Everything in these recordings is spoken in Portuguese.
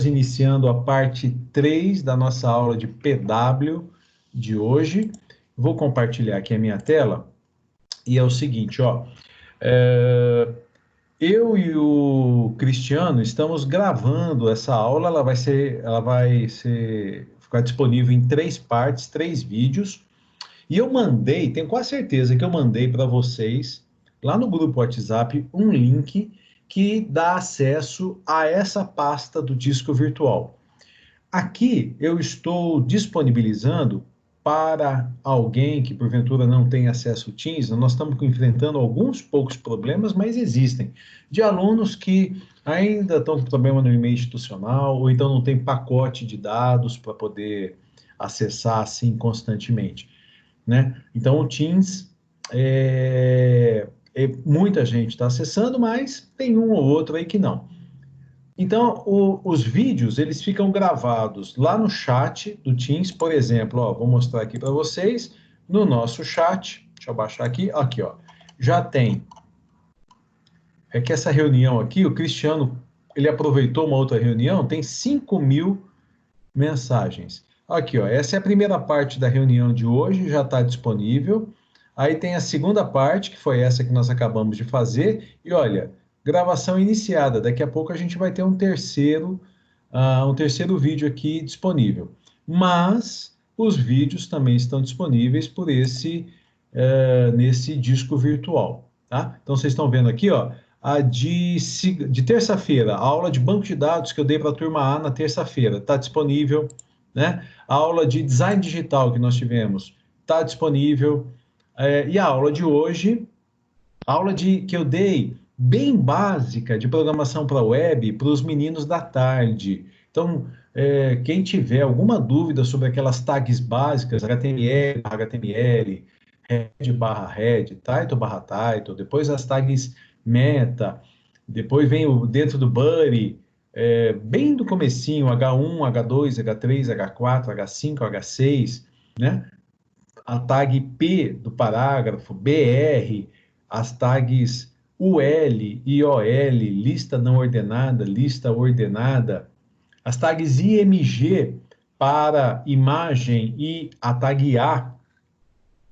iniciando a parte 3 da nossa aula de PW de hoje. Vou compartilhar aqui a minha tela e é o seguinte, ó. Eu e o Cristiano estamos gravando essa aula, ficar disponível em 3 partes, 3 vídeos. E eu mandei, tenho quase certeza que eu mandei para vocês, lá no grupo WhatsApp, um link que dá acesso a essa pasta do disco virtual. Aqui eu estou disponibilizando para alguém que porventura não tem acesso ao Teams. Nós estamos enfrentando alguns poucos problemas, mas existem, de alunos que ainda estão com problema no e-mail institucional, ou então não tem pacote de dados para poder acessar assim constantemente, né? Então o Teams muita gente está acessando, mas tem um ou outro aí que não. Então, os vídeos, eles ficam gravados lá no chat do Teams, por exemplo, ó, vou mostrar aqui para vocês, no nosso chat, deixa eu baixar aqui, ó, já tem, é que essa reunião aqui, o Cristiano, ele aproveitou uma outra reunião, tem 5.000 mensagens. Aqui, ó, essa é a primeira parte da reunião de hoje, já está disponível. Aí tem a segunda parte, que foi essa que nós acabamos de fazer. E olha, gravação iniciada. Daqui a pouco a gente vai ter um terceiro vídeo aqui disponível. Mas os vídeos também estão disponíveis nesse disco virtual, tá? Então vocês estão vendo aqui, ó, a de terça-feira, a aula de banco de dados que eu dei para a turma A na terça-feira, está disponível, né? A aula de design digital que nós tivemos está disponível. E a aula de hoje, que eu dei bem básica de programação para web para os meninos da tarde. Então, quem tiver alguma dúvida sobre aquelas tags básicas, HTML, head/head, title/title, depois as tags meta, depois vem dentro do body, bem do comecinho, H1, H2, H3, H4, H5, H6, né? A tag P do parágrafo, BR, as tags UL, IOL, lista não ordenada, lista ordenada, as tags IMG para imagem e a tag A,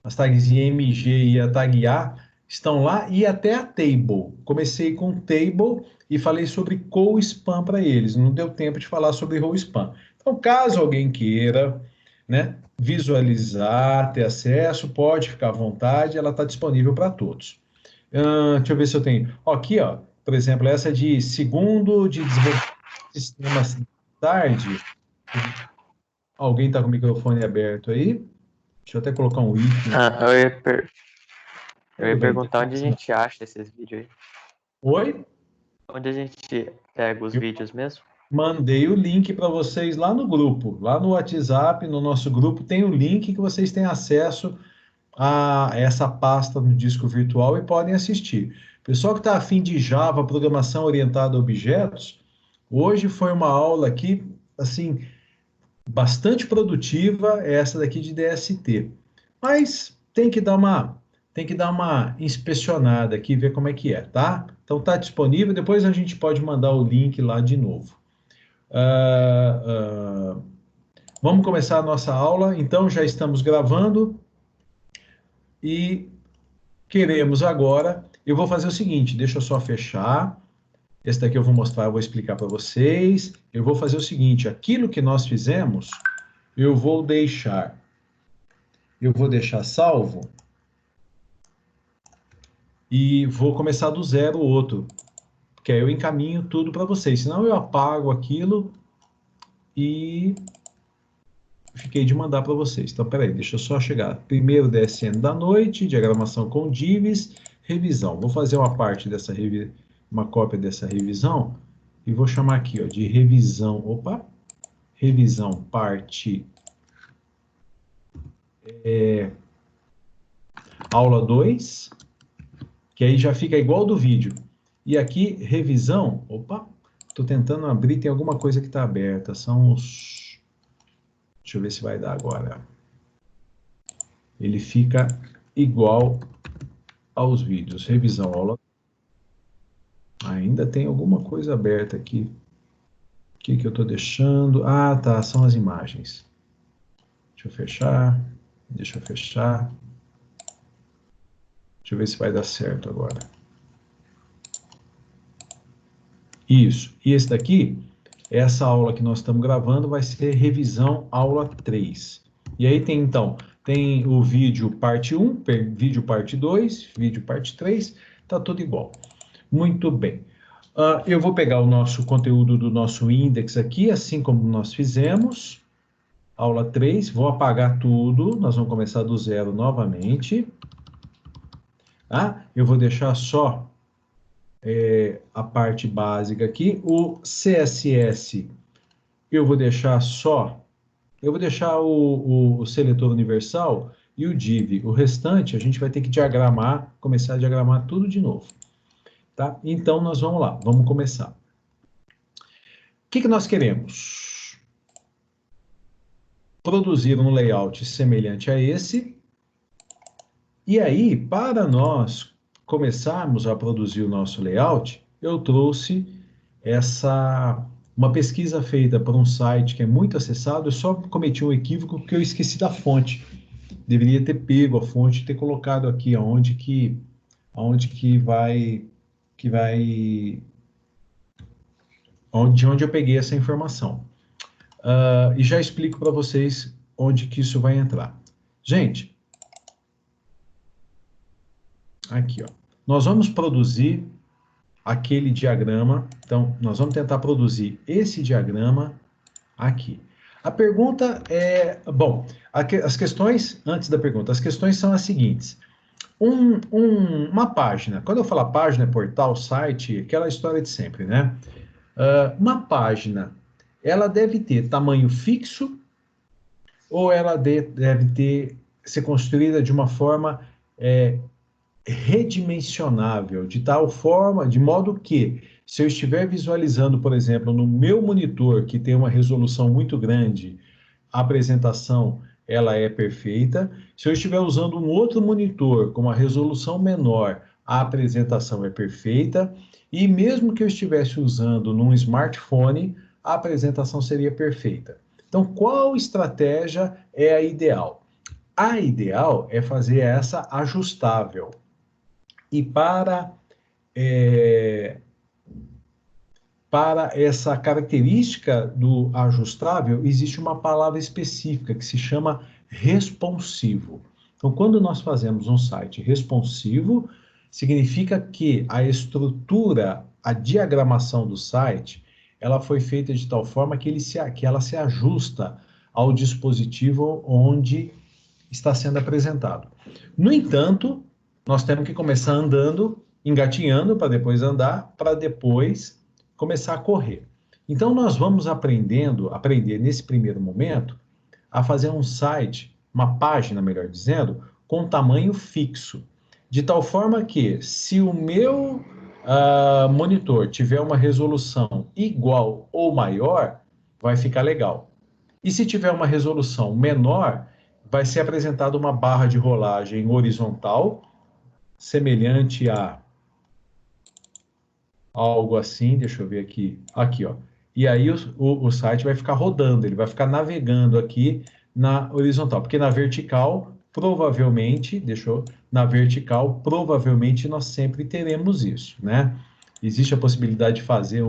as tags IMG e a tag A estão lá, e até a table. Comecei com table e falei sobre co-spam para eles, não deu tempo de falar sobre row spam. Então, caso alguém queira, né, visualizar, ter acesso, pode ficar à vontade, ela está disponível para todos. Deixa eu ver se eu tenho. Aqui, ó, por exemplo, essa de segundo de desenvolvimento de sistemas tarde. Alguém está com o microfone aberto aí? Deixa eu até colocar um ícone. Eu ia perguntar onde a gente acha esses vídeos aí. Oi? Onde a gente pega os vídeos mesmo? Mandei o link para vocês lá no grupo, lá no WhatsApp, no nosso grupo, tem o link que vocês têm acesso a essa pasta no disco virtual e podem assistir. Pessoal que está afim de Java, programação orientada a objetos, hoje foi uma aula aqui, assim, bastante produtiva, essa daqui de DST. Mas tem que dar uma inspecionada aqui, ver como é que é, tá? Então tá disponível, depois a gente pode mandar o link lá de novo. Vamos começar a nossa aula, então já estamos gravando e queremos agora, eu vou fazer o seguinte, deixa eu só fechar, esse daqui eu vou mostrar, eu vou explicar para vocês, eu vou fazer o seguinte, aquilo que nós fizemos, eu vou deixar salvo e vou começar do zero o outro, porque aí eu encaminho tudo para vocês, senão eu apago aquilo e fiquei de mandar para vocês. Então, peraí, deixa eu só chegar. Primeiro DSN da noite, diagramação com divs, revisão. Vou fazer uma cópia dessa revisão e vou chamar aqui, ó, de revisão. Opa! Revisão parte aula 2, que aí já fica igual do vídeo. E aqui, revisão. Opa! Estou tentando abrir, tem alguma coisa que está aberta. São os... Deixa eu ver se vai dar agora. Ele fica igual aos vídeos. Revisão aula. Ainda tem alguma coisa aberta aqui. que eu estou deixando? Ah, tá, são as imagens. Deixa eu fechar. Deixa eu fechar. Deixa eu ver se vai dar certo agora. Isso. E esse daqui, essa aula que nós estamos gravando vai ser revisão aula 3. E aí tem, então, tem o vídeo parte 1, vídeo parte 2, vídeo parte 3, tá tudo igual. Muito bem. Eu vou pegar o nosso conteúdo do nosso index aqui, assim como nós fizemos. Aula 3, vou apagar tudo, nós vamos começar do zero novamente. Tá? Eu vou deixar só a parte básica aqui. O CSS, eu vou deixar só, eu vou deixar o seletor universal e o div. O restante, a gente vai ter que diagramar, começar a diagramar tudo de novo. Tá? Então, nós vamos lá, vamos começar. O que nós queremos? Produzir um layout semelhante a esse. E aí, para nós começarmos a produzir o nosso layout, eu trouxe uma pesquisa feita por um site que é muito acessado. Eu só cometi um equívoco porque eu esqueci da fonte. Deveria ter pego a fonte e ter colocado aqui aonde que vai de onde eu peguei essa informação. E já explico para vocês onde que isso vai entrar. Gente, aqui, ó. Nós vamos produzir aquele diagrama. Então, nós vamos tentar produzir esse diagrama aqui. A pergunta é... Bom, as questões, antes da pergunta, as questões são as seguintes. Uma página, quando eu falo página, portal, site, aquela história de sempre, né? Uma página, ela deve ter tamanho fixo ou ela deve ser construída de uma forma redimensionável, de tal forma, de modo que, se eu estiver visualizando, por exemplo, no meu monitor, que tem uma resolução muito grande, a apresentação ela é perfeita. Se eu estiver usando um outro monitor com uma resolução menor, a apresentação é perfeita. E mesmo que eu estivesse usando num smartphone, a apresentação seria perfeita. Então, qual estratégia é a ideal? A ideal é fazer essa ajustável. E para essa característica do ajustável, existe uma palavra específica que se chama responsivo. Então, quando nós fazemos um site responsivo, significa que a estrutura, a diagramação do site, ela foi feita de tal forma que ela se ajusta ao dispositivo onde está sendo apresentado. No entanto, nós temos que começar andando, engatinhando para depois andar, para depois começar a correr. Então, nós vamos aprender nesse primeiro momento a fazer um site, uma página, melhor dizendo, com tamanho fixo, de tal forma que, se o meu monitor tiver uma resolução igual ou maior, vai ficar legal. E se tiver uma resolução menor, vai ser apresentada uma barra de rolagem horizontal, semelhante a algo assim, deixa eu ver aqui, ó. E aí o site vai ficar rodando, ele vai ficar navegando aqui na horizontal, porque na vertical, provavelmente, nós sempre teremos isso, né? Existe a possibilidade de fazer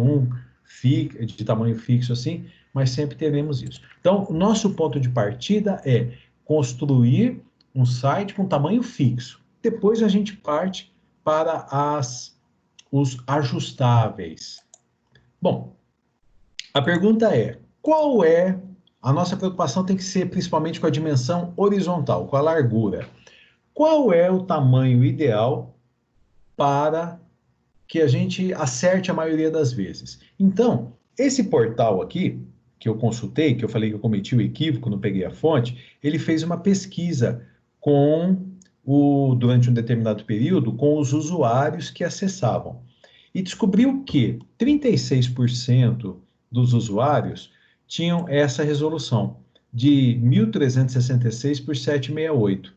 de tamanho fixo assim, mas sempre teremos isso. Então, nosso ponto de partida é construir um site com tamanho fixo. Depois a gente parte para os ajustáveis. Bom, a pergunta é, qual é... A nossa preocupação tem que ser principalmente com a dimensão horizontal, com a largura. Qual é o tamanho ideal para que a gente acerte a maioria das vezes? Então, esse portal aqui, que eu consultei, que eu falei que eu cometi o equívoco, não peguei a fonte, ele fez uma pesquisa durante um determinado período com os usuários que acessavam. E descobriu que 36% dos usuários tinham essa resolução de 1366 por 768.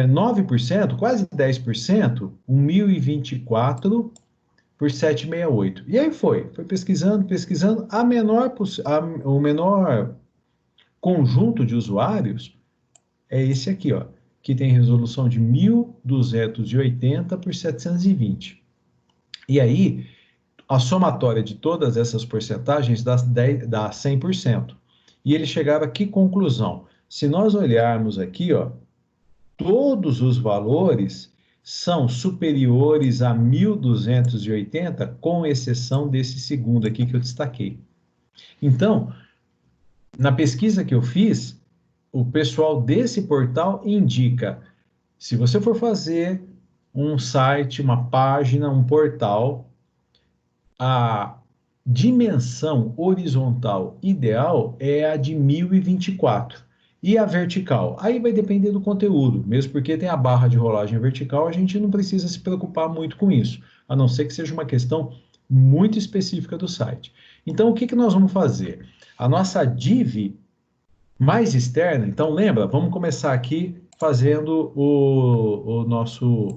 9%, quase 10%, 1024 por 768. E aí foi pesquisando, pesquisando, o menor conjunto de usuários é esse aqui, ó, que tem resolução de 1280 por 720. E aí, a somatória de todas essas porcentagens dá 100%. E eles chegaram a que conclusão? Se nós olharmos aqui, ó, todos os valores são superiores a 1280, com exceção desse segundo aqui que eu destaquei. Então, na pesquisa que eu fiz, o pessoal desse portal indica, se você for fazer um site, uma página, um portal, a dimensão horizontal ideal é a de 1024. E a vertical? Aí vai depender do conteúdo, mesmo porque tem a barra de rolagem vertical, a gente não precisa se preocupar muito com isso, a não ser que seja uma questão muito específica do site. Então, o que que nós vamos fazer? A nossa div mais externa, então lembra, vamos começar aqui fazendo o nosso...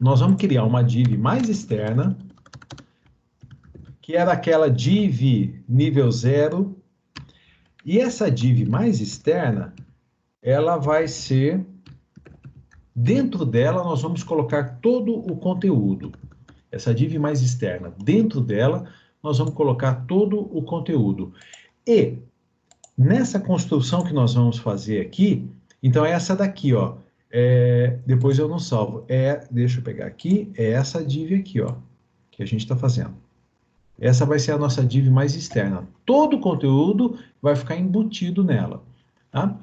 Nós vamos criar uma div mais externa, que era aquela div nível 0, e essa div mais externa, ela vai ser, dentro dela nós vamos colocar todo o conteúdo. Essa div mais externa, dentro dela nós vamos colocar todo o conteúdo. E nessa construção que nós vamos fazer aqui, então é essa daqui, ó, depois eu não salvo, deixa eu pegar aqui, é essa div aqui, ó, que a gente está fazendo. Essa vai ser a nossa div mais externa. Todo o conteúdo vai ficar embutido nela. Tá?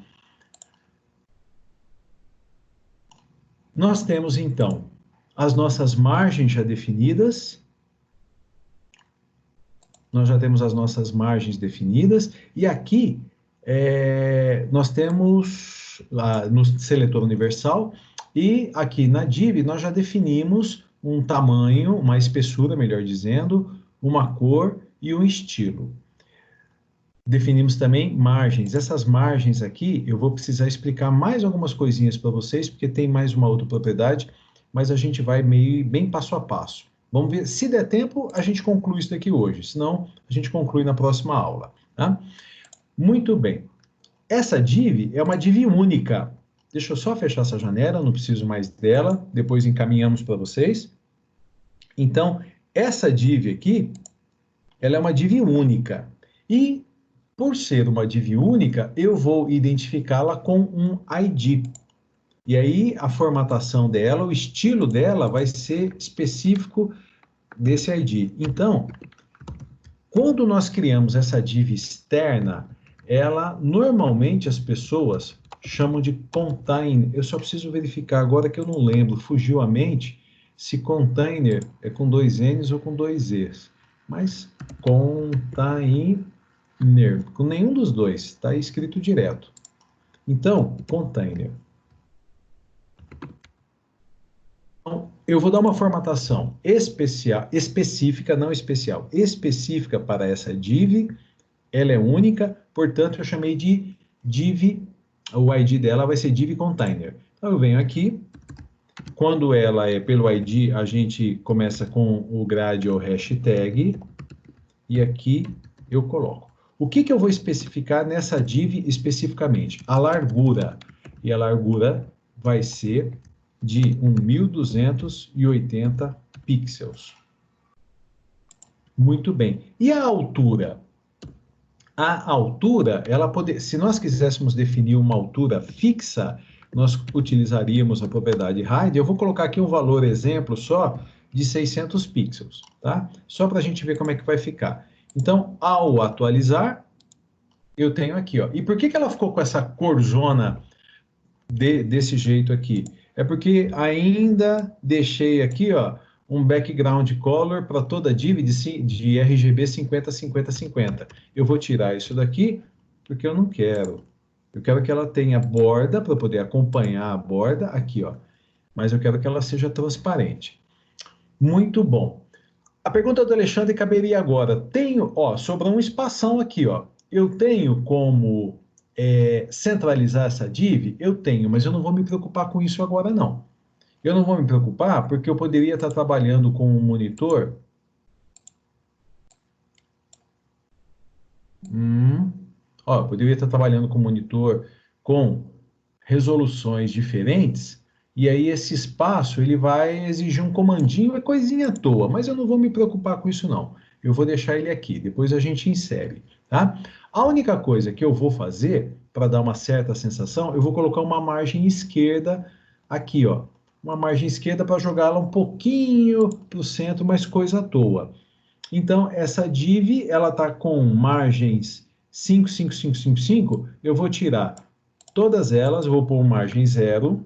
Nós temos, então, as nossas margens já definidas. Nós já temos as nossas margens definidas. E aqui, nós temos no seletor universal. E aqui na div, nós já definimos um tamanho, uma espessura, melhor dizendo, uma cor e um estilo. Definimos também margens. Essas margens aqui, eu vou precisar explicar mais algumas coisinhas para vocês, porque tem mais uma outra propriedade, mas a gente vai meio bem passo a passo. Vamos ver, se der tempo, a gente conclui isso daqui hoje, senão a gente conclui na próxima aula. Tá? Muito bem. Essa div é uma div única. Deixa eu só fechar essa janela, não preciso mais dela, depois encaminhamos para vocês. Então, essa div aqui, ela é uma div única. E, por ser uma div única, eu vou identificá-la com um ID. E aí, a formatação dela, o estilo dela vai ser específico desse ID. Então, quando nós criamos essa div externa, ela, normalmente, as pessoas chamam de contain. Eu só preciso verificar agora que eu não lembro, fugiu a mente, se container é com 2 N's ou com 2 E's. Mas container, com nenhum dos dois, está escrito direto. Então, container. Então, eu vou dar uma formatação específica, não especial, específica para essa div. Ela é única, portanto, eu chamei de div, o ID dela vai ser div container. Então, eu venho aqui. Quando ela é pelo ID, a gente começa com o grade ou hashtag, e aqui eu coloco. O que que eu vou especificar nessa div especificamente? A largura, e a largura vai ser de 1280 pixels. Muito bem. E a altura? A altura, se nós quiséssemos definir uma altura fixa, nós utilizaríamos a propriedade hide. Eu vou colocar aqui um valor exemplo só de 600 pixels, tá? Só para a gente ver como é que vai ficar. Então, ao atualizar, eu tenho aqui, ó. E por que que ela ficou com essa corzona desse jeito aqui? É porque ainda deixei aqui, ó, um background color para toda a div de RGB 50-50-50. Eu vou tirar isso daqui porque eu não quero. Eu quero que ela tenha borda, para poder acompanhar a borda, aqui, ó. Mas eu quero que ela seja transparente. Muito bom. A pergunta do Alexandre caberia agora. Sobrou um espação aqui, ó. Eu tenho como centralizar essa div? Eu tenho, mas eu não vou me preocupar com isso agora, não. Eu não vou me preocupar, porque eu poderia estar trabalhando com um monitor. Ó, eu poderia estar trabalhando com um monitor com resoluções diferentes, e aí esse espaço ele vai exigir um comandinho, é coisinha à toa, mas eu não vou me preocupar com isso não. Eu vou deixar ele aqui, depois a gente insere, tá? A única coisa que eu vou fazer, para dar uma certa sensação, eu vou colocar uma margem esquerda aqui, ó. Uma margem esquerda para jogá-la um pouquinho para o centro, mas coisa à toa. Então, essa div, ela está com margens 5, 5, 5, 5, 5. Eu vou tirar todas elas, vou pôr margem 0.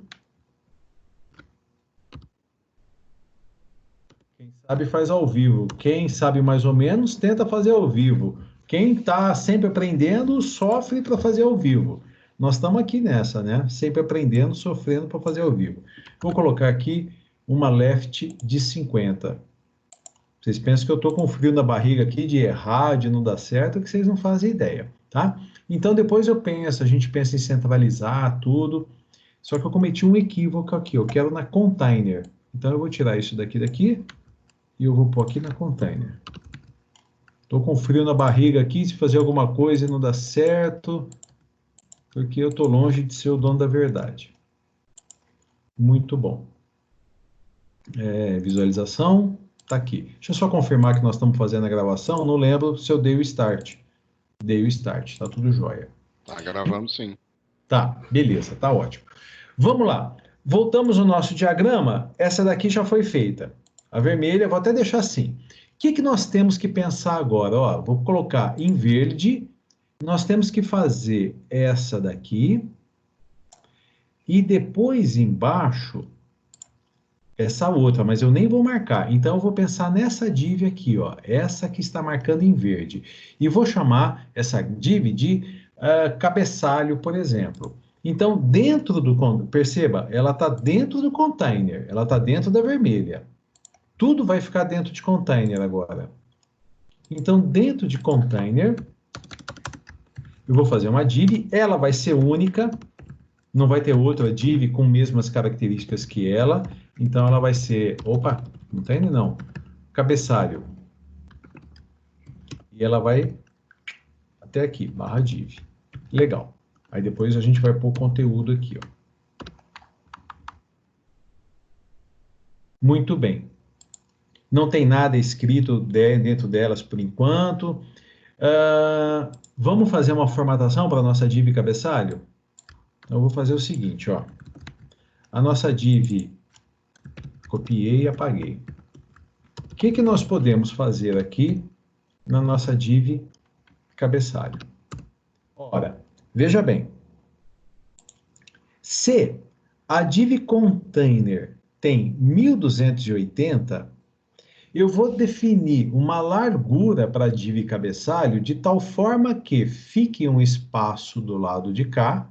Quem sabe faz ao vivo. Quem sabe mais ou menos, tenta fazer ao vivo. Quem está sempre aprendendo, sofre para fazer ao vivo. Nós estamos aqui nessa, né? Sempre aprendendo, sofrendo para fazer ao vivo. Vou colocar aqui uma left de 50. Vocês pensam que eu estou com frio na barriga aqui de errar, de não dar certo, que vocês não fazem ideia, tá? Então depois eu penso, a gente pensa em centralizar tudo, só que eu cometi um equívoco aqui, eu quero na container. Então eu vou tirar isso daqui e eu vou pôr aqui na container. Estou com frio na barriga aqui, se fazer alguma coisa e não dá certo, porque eu estou longe de ser o dono da verdade. Muito bom. Visualização. Tá aqui. Deixa eu só confirmar que nós estamos fazendo a gravação. Não lembro se eu dei o start. Dei o start, tá tudo jóia. Tá gravando sim. Tá, beleza, tá ótimo. Vamos lá. Voltamos ao nosso diagrama. Essa daqui já foi feita. A vermelha, vou até deixar assim. O que que nós temos que pensar agora? Ó, vou colocar em verde. Nós temos que fazer essa daqui. E depois embaixo essa outra, mas eu nem vou marcar. Então, eu vou pensar nessa div aqui, ó, essa que está marcando em verde. E vou chamar essa div de cabeçalho, por exemplo. Então, dentro do... Perceba, ela está dentro do container, ela está dentro da vermelha. Tudo vai ficar dentro de container agora. Então, dentro de container, eu vou fazer uma div, ela vai ser única, não vai ter outra div com mesmas características que ela. Então, ela vai ser... Opa, não tem não. Cabeçalho. E ela vai até aqui, barra div. Legal. Aí depois a gente vai pôr conteúdo aqui, ó. Muito bem. Não tem nada escrito dentro delas por enquanto. Vamos fazer uma formatação para a nossa div cabeçalho? Então, eu vou fazer o seguinte, ó. A nossa div... Copiei e apaguei. O que que nós podemos fazer aqui na nossa div cabeçalho? Ora, veja bem. Se a div container tem 1280, eu vou definir uma largura para a div cabeçalho de tal forma que fique um espaço do lado de cá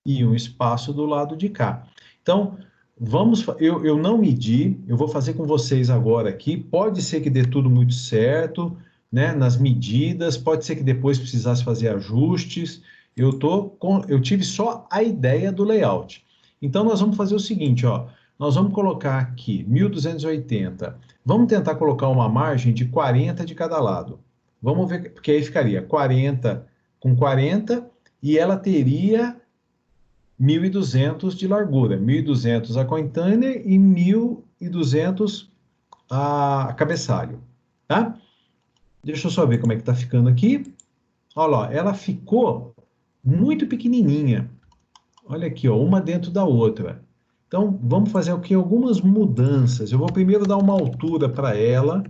e um espaço do lado de cá. Então, eu não medi, eu vou fazer com vocês agora aqui. Pode ser que dê tudo muito certo, né? Nas medidas, pode ser que depois precisasse fazer ajustes. Eu tive só a ideia do layout. Então, nós vamos fazer o seguinte, ó. Nós vamos colocar aqui 1280. Vamos tentar colocar uma margem de 40 de cada lado. Vamos ver, porque aí ficaria 40 com 40 e ela teria 1.200 de largura, 1.200 a container e 1.200 a cabeçalho, tá? Deixa eu só ver como é que tá ficando aqui. Olha lá, ela ficou muito pequenininha. Olha aqui, ó, uma dentro da outra. Então, vamos fazer aqui algumas mudanças. Eu vou primeiro dar uma altura para ela.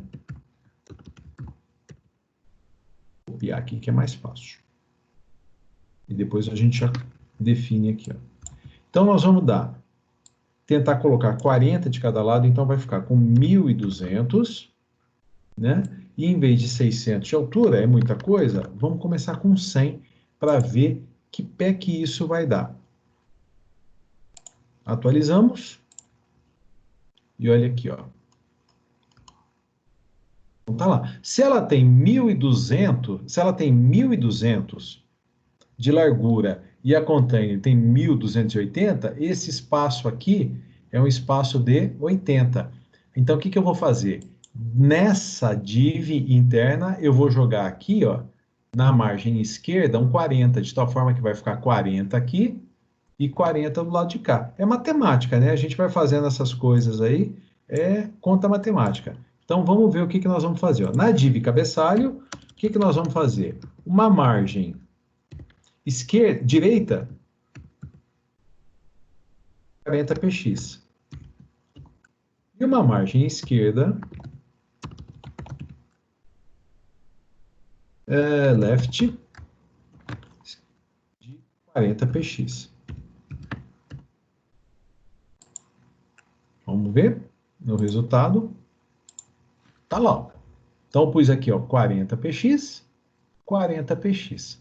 Vou copiar aqui que é mais fácil. E depois a gente já define aqui, ó. Então, nós vamos tentar colocar 40 de cada lado, então vai ficar com 1.200, né? E em vez de 600 de altura, é muita coisa, vamos começar com 100 para ver que pé que isso vai dar. Atualizamos. E olha aqui, ó. Então, tá lá. Se ela tem 1.200 de largura e a container tem 1.280, esse espaço aqui é um espaço de 80. Então, o que eu vou fazer? Nessa div interna, eu vou jogar aqui, ó, na margem esquerda, um 40, de tal forma que vai ficar 40 aqui e 40 do lado de cá. É matemática, né? A gente vai fazendo essas coisas aí, é conta matemática. Então, vamos ver o que nós vamos fazer. Ó. Na div cabeçalho, o que nós vamos fazer? Uma margem esquerda, direita, 40px. E uma margem esquerda, left, de 40px. Vamos ver no resultado. Tá lá. Então, eu pus aqui, ó, 40px, 40px.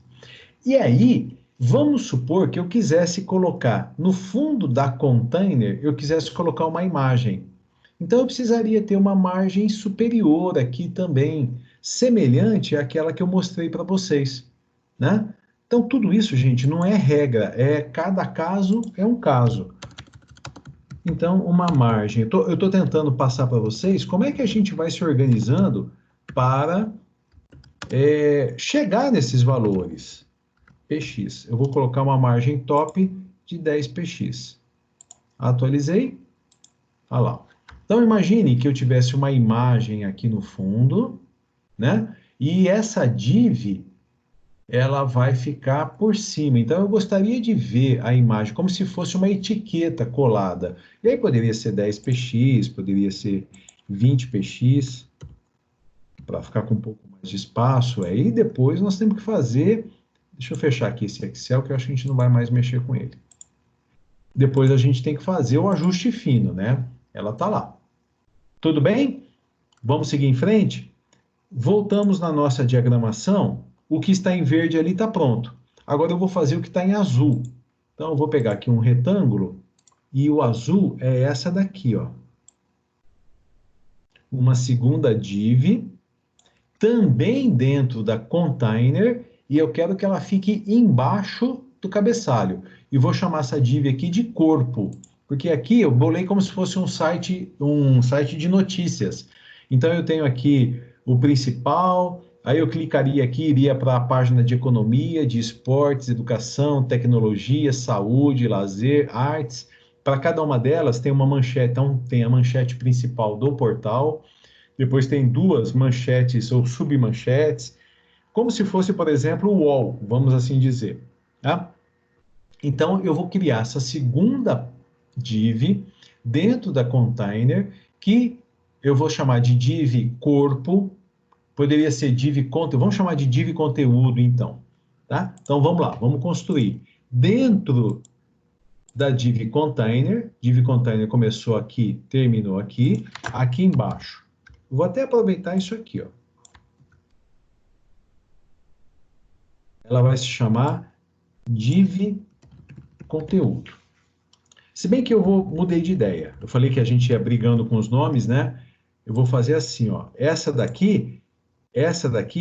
E aí, vamos supor que eu quisesse colocar no fundo da container, eu quisesse colocar uma imagem. Então, eu precisaria ter uma margem superior aqui também, semelhante àquela que eu mostrei para vocês, né? Então, tudo isso, gente, não é regra, é cada caso é um caso. Então, uma margem. Eu estou tentando passar para vocês como é que a gente vai se organizando para chegar nesses valores. PX. Eu vou colocar uma margem top de 10px. Atualizei. Olha lá. Então, imagine que eu tivesse uma imagem aqui no fundo, né? E essa div, ela vai ficar por cima. Então, eu gostaria de ver a imagem como se fosse uma etiqueta colada. E aí poderia ser 10px, poderia ser 20px, para ficar com um pouco mais de espaço. Aí depois nós temos que fazer. Deixa eu fechar aqui esse Excel, que eu acho que a gente não vai mais mexer com ele. Depois a gente tem que fazer o ajuste fino, né? Ela está lá. Tudo bem? Vamos seguir em frente? Voltamos na nossa diagramação. O que está em verde ali está pronto. Agora eu vou fazer o que está em azul. Então eu vou pegar aqui um retângulo e o azul é essa daqui, ó. Uma segunda div, também dentro da container, e eu quero que ela fique embaixo do cabeçalho. E vou chamar essa div aqui de corpo, porque aqui eu bolei como se fosse um site de notícias. Então eu tenho aqui o principal, aí eu clicaria aqui, iria para a página de economia, de esportes, educação, tecnologia, saúde, lazer, artes. Para cada uma delas tem uma manchete, então tem a manchete principal do portal, depois tem duas manchetes ou submanchetes, como se fosse, por exemplo, o UOL, vamos assim dizer. Tá? Então, eu vou criar essa segunda div dentro da container, que eu vou chamar de div corpo, poderia ser div conteúdo, vamos chamar de div conteúdo, então. Tá? Então, vamos lá, vamos construir. Dentro da div container começou aqui, terminou aqui, aqui embaixo. Vou até aproveitar isso aqui, ó. Ela vai se chamar div conteúdo. Se bem que mudei de ideia. Eu falei que a gente ia brigando com os nomes, né? Eu vou fazer assim, ó. Essa daqui,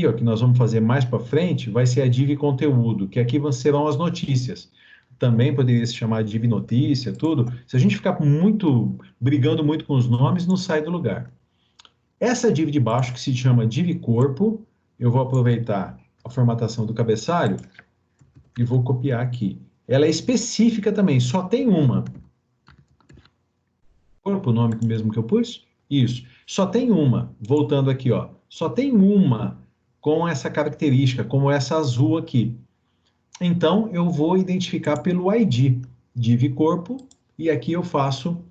ó, que nós vamos fazer mais para frente, vai ser a div conteúdo, que aqui serão as notícias. Também poderia se chamar div notícia, tudo. Se a gente ficar brigando muito com os nomes, não sai do lugar. Essa div de baixo, que se chama div corpo, eu vou aproveitar a formatação do cabeçalho e vou copiar aqui. Ela é específica também, só tem uma. Corpo, o nome mesmo que eu pus? Isso. Só tem uma. Voltando aqui, ó. Só tem uma com essa característica, como essa azul aqui. Então, eu vou identificar pelo ID, div corpo, e aqui eu faço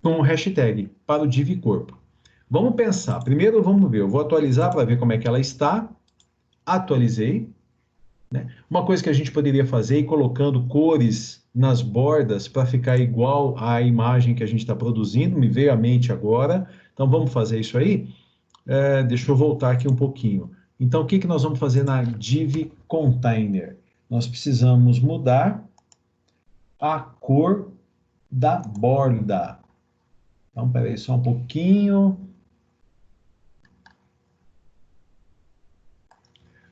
com o hashtag para o div corpo. Vamos pensar. Primeiro, vamos ver. Eu vou atualizar para ver como é que ela está. Atualizei. Né? Uma coisa que a gente poderia fazer é ir colocando cores nas bordas para ficar igual à imagem que a gente está produzindo, me veio à mente agora. Então vamos fazer isso aí? Deixa eu voltar aqui um pouquinho. Então o que nós vamos fazer na div container? Nós precisamos mudar a cor da borda. Então, peraí só um pouquinho.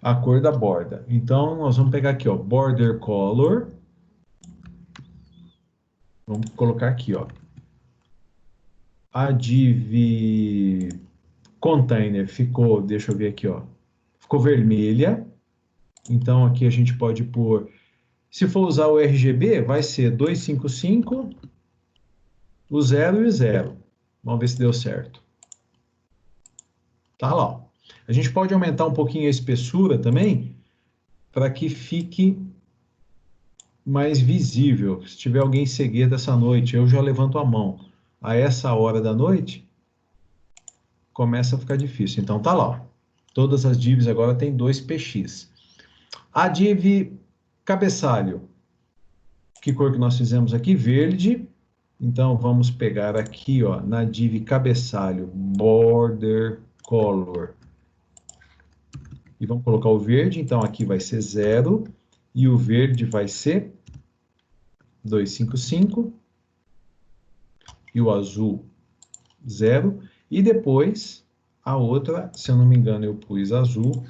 A cor da borda. Então, nós vamos pegar aqui, ó, border color. Vamos colocar aqui, ó. A div container ficou, deixa eu ver aqui, ó. Ficou vermelha. Então, aqui a gente pode pôr... Se for usar o RGB, vai ser 255, o 0 e o 0. Vamos ver se deu certo. Tá lá, ó. A gente pode aumentar um pouquinho a espessura também, para que fique mais visível. Se tiver alguém cegueiro dessa noite, eu já levanto a mão. A essa hora da noite, começa a ficar difícil. Então tá lá, ó. Todas as divs agora tem 2px. A div cabeçalho, que cor que nós fizemos aqui? Verde. Então vamos pegar aqui, ó, na div cabeçalho, border color. E vamos colocar o verde, então aqui vai ser 0 e o verde vai ser 255 e o azul 0. E depois a outra, se eu não me engano, eu pus azul.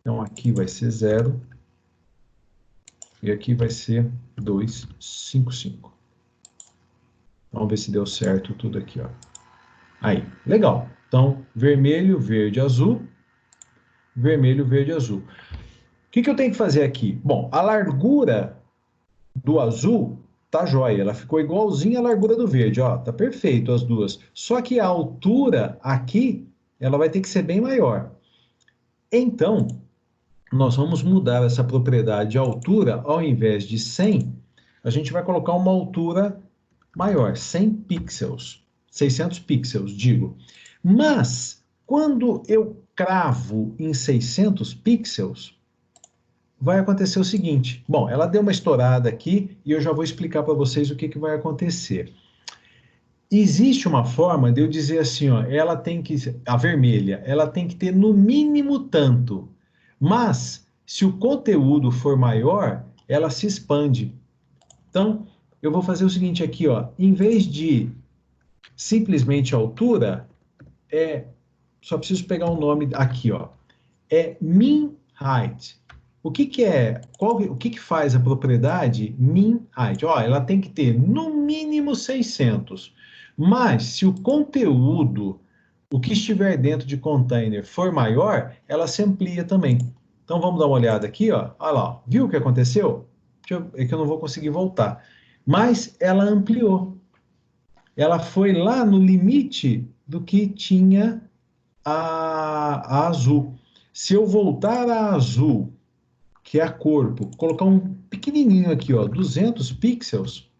Então aqui vai ser 0 e aqui vai ser 255. Vamos ver se deu certo tudo aqui, ó. Aí, legal. Então, vermelho, verde, azul. Vermelho, verde, azul. O que eu tenho que fazer aqui? Bom, a largura do azul tá jóia. Ela ficou igualzinha à largura do verde, ó. Tá perfeito as duas. Só que a altura aqui, ela vai ter que ser bem maior. Então, nós vamos mudar essa propriedade de altura. Ao invés de 100, a gente vai colocar uma altura maior, 100 pixels. 600 pixels, digo. Mas, quando eu cravo em 600 pixels, vai acontecer o seguinte. Bom, ela deu uma estourada aqui e eu já vou explicar para vocês o que vai acontecer. Existe uma forma de eu dizer assim, ó, ela tem que, a vermelha, ela tem que ter no mínimo tanto. Mas, se o conteúdo for maior, ela se expande. Então, eu vou fazer o seguinte aqui, ó, em vez de simplesmente altura, só preciso pegar um nome aqui, ó, é min height. O que é, o que faz a propriedade min height? Ó, ela tem que ter no mínimo 600, mas se o conteúdo, o que estiver dentro de container for maior, ela se amplia também. Então vamos dar uma olhada aqui, ó. Olha lá, viu o que aconteceu? É que eu não vou conseguir voltar. Mas ela ampliou. Ela foi lá no limite do que tinha a azul. Se eu voltar a azul, que é a corpo, colocar um pequenininho aqui, ó, 200 pixels.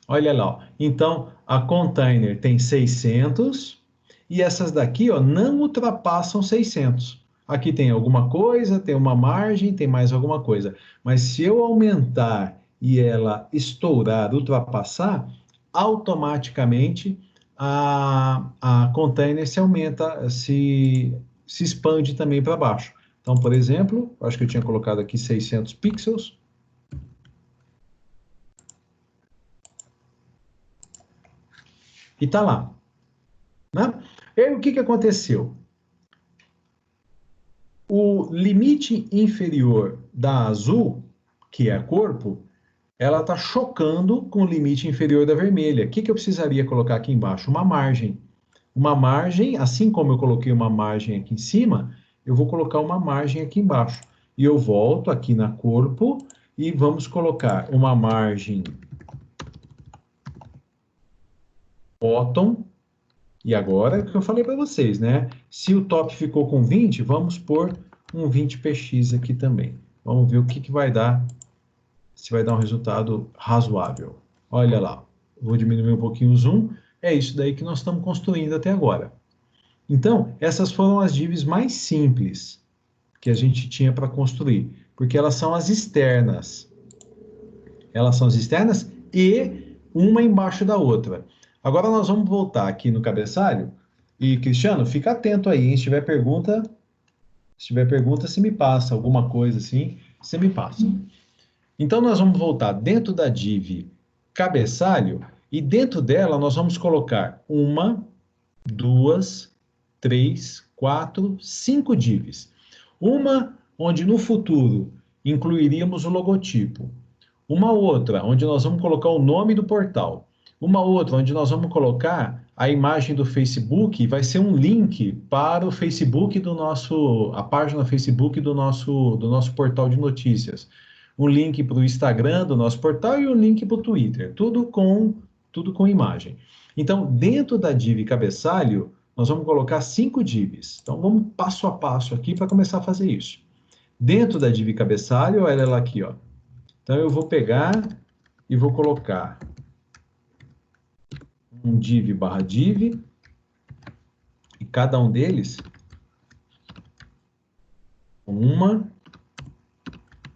Olha lá, ó. Então a container tem 600 e essas daqui, ó, não ultrapassam 600. Aqui tem alguma coisa, tem uma margem, tem mais alguma coisa. Mas se eu aumentar e ela estourar, ultrapassar, automaticamente a container se aumenta, se expande também para baixo. Então, por exemplo, acho que eu tinha colocado aqui 600 pixels. E tá lá. Né? E aí, o que aconteceu? O limite inferior da azul, que é a corpo, ela está chocando com o limite inferior da vermelha. O que eu precisaria colocar aqui embaixo? Uma margem. Uma margem, assim como eu coloquei uma margem aqui em cima, eu vou colocar uma margem aqui embaixo. E eu volto aqui na corpo e vamos colocar uma margem bottom. E agora, o que eu falei para vocês, né? Se o top ficou com 20, vamos pôr um 20px aqui também. Vamos ver o que vai dar, se vai dar um resultado razoável. Olha lá, vou diminuir um pouquinho o zoom. É isso daí que nós estamos construindo até agora. Então, essas foram as divs mais simples que a gente tinha para construir, porque elas são as externas. Elas são as externas e uma embaixo da outra. Agora nós vamos voltar aqui no cabeçalho. E, Cristiano, fica atento aí, hein? Se tiver pergunta, você me passa alguma coisa assim, você me passa. Então nós vamos voltar dentro da div cabeçalho e dentro dela nós vamos colocar uma, duas, três, quatro, cinco divs. Uma onde no futuro incluiríamos o logotipo. Uma outra, onde nós vamos colocar o nome do portal. Uma outra, onde nós vamos colocar a imagem do Facebook, vai ser um link para o Facebook do nosso, a página Facebook do nosso portal de notícias. Um link para o Instagram do nosso portal e um link para o Twitter. Tudo com imagem. Então, dentro da div cabeçalho, nós vamos colocar 5 divs. Então, vamos passo a passo aqui para começar a fazer isso. Dentro da div cabeçalho, olha ela aqui, ó. Então, eu vou pegar e vou colocar um div barra div, e cada um deles, 1,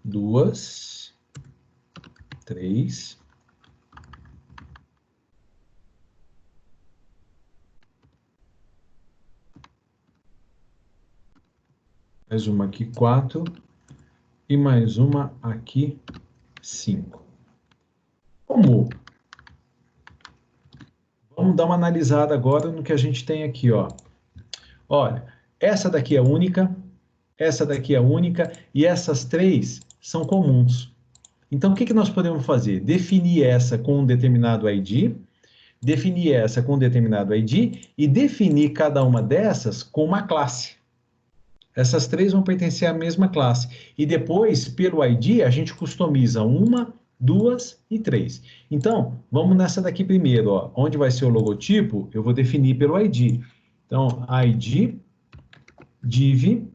2, 3, mais uma aqui, 4, e mais uma aqui, 5. Como? Vamos dar uma analisada agora no que a gente tem aqui, ó. Olha, essa daqui é única, essa daqui é única, e essas 3 são comuns. Então, o que nós podemos fazer? Definir essa com um determinado ID, definir essa com um determinado ID, e definir cada uma dessas com uma classe. Essas 3 vão pertencer à mesma classe. E depois, pelo ID, a gente customiza 1, 2 e 3. Então, vamos nessa daqui primeiro, ó. Onde vai ser o logotipo, eu vou definir pelo ID. Então, ID, div,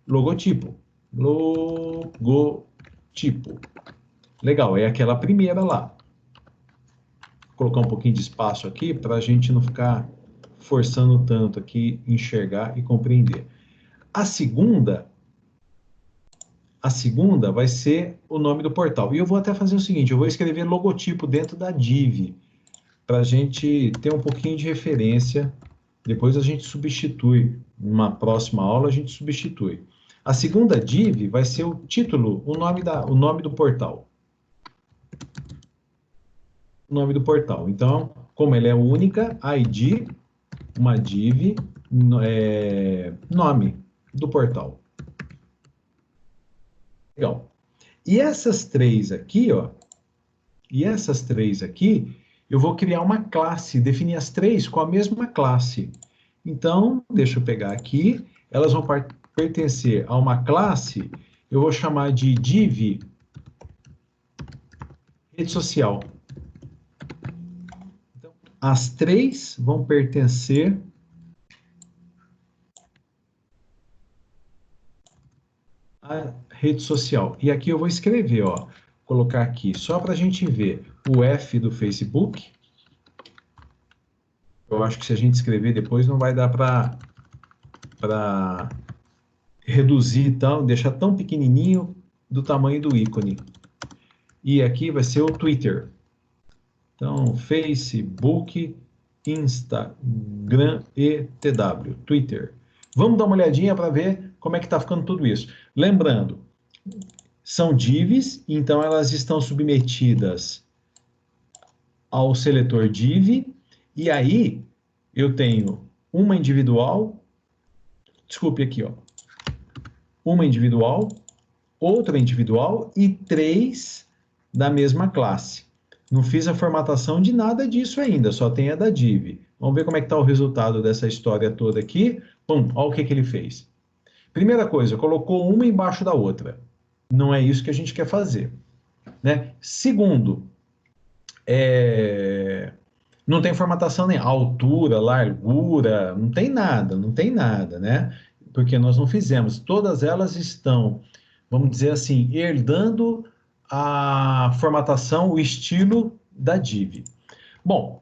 logotipo. Logotipo. Legal, é aquela primeira lá. Vou colocar um pouquinho de espaço aqui para a gente não ficar forçando tanto aqui, enxergar e compreender. A segunda vai ser o nome do portal. E eu vou até fazer o seguinte, eu vou escrever logotipo dentro da div, para a gente ter um pouquinho de referência. Depois a gente substitui, numa próxima aula a gente substitui. A segunda div vai ser o título, o nome do portal. O nome do portal. Então, como ela é única, ID, uma div, nome do portal. Legal. E essas 3 aqui, ó, eu vou criar uma classe, definir as 3 com a mesma classe. Então, deixa eu pegar aqui, elas vão pertencer a uma classe, eu vou chamar de div rede social. Então, as 3 vão pertencer à rede social. E aqui eu vou escrever, ó, colocar aqui, só para a gente ver o F do Facebook. Eu acho que se a gente escrever depois não vai dar para reduzir, deixar tão pequenininho do tamanho do ícone. E aqui vai ser o Twitter. Então, Facebook, Instagram e TW, Twitter. Vamos dar uma olhadinha para ver como é que está ficando tudo isso. Lembrando, são divs, então elas estão submetidas ao seletor div, e aí eu tenho uma individual, desculpe aqui, ó, uma individual, outra individual e 3 da mesma classe. Não fiz a formatação de nada disso ainda, só tem a da div. Vamos ver como é que está o resultado dessa história toda aqui. Pum, olha o que ele fez. Primeira coisa, colocou uma embaixo da outra. Não é isso que a gente quer fazer, né? Segundo, não tem formatação nem altura, largura, não tem nada, né? Porque nós não fizemos. Todas elas estão, vamos dizer assim, herdando a formatação, o estilo da div. Bom,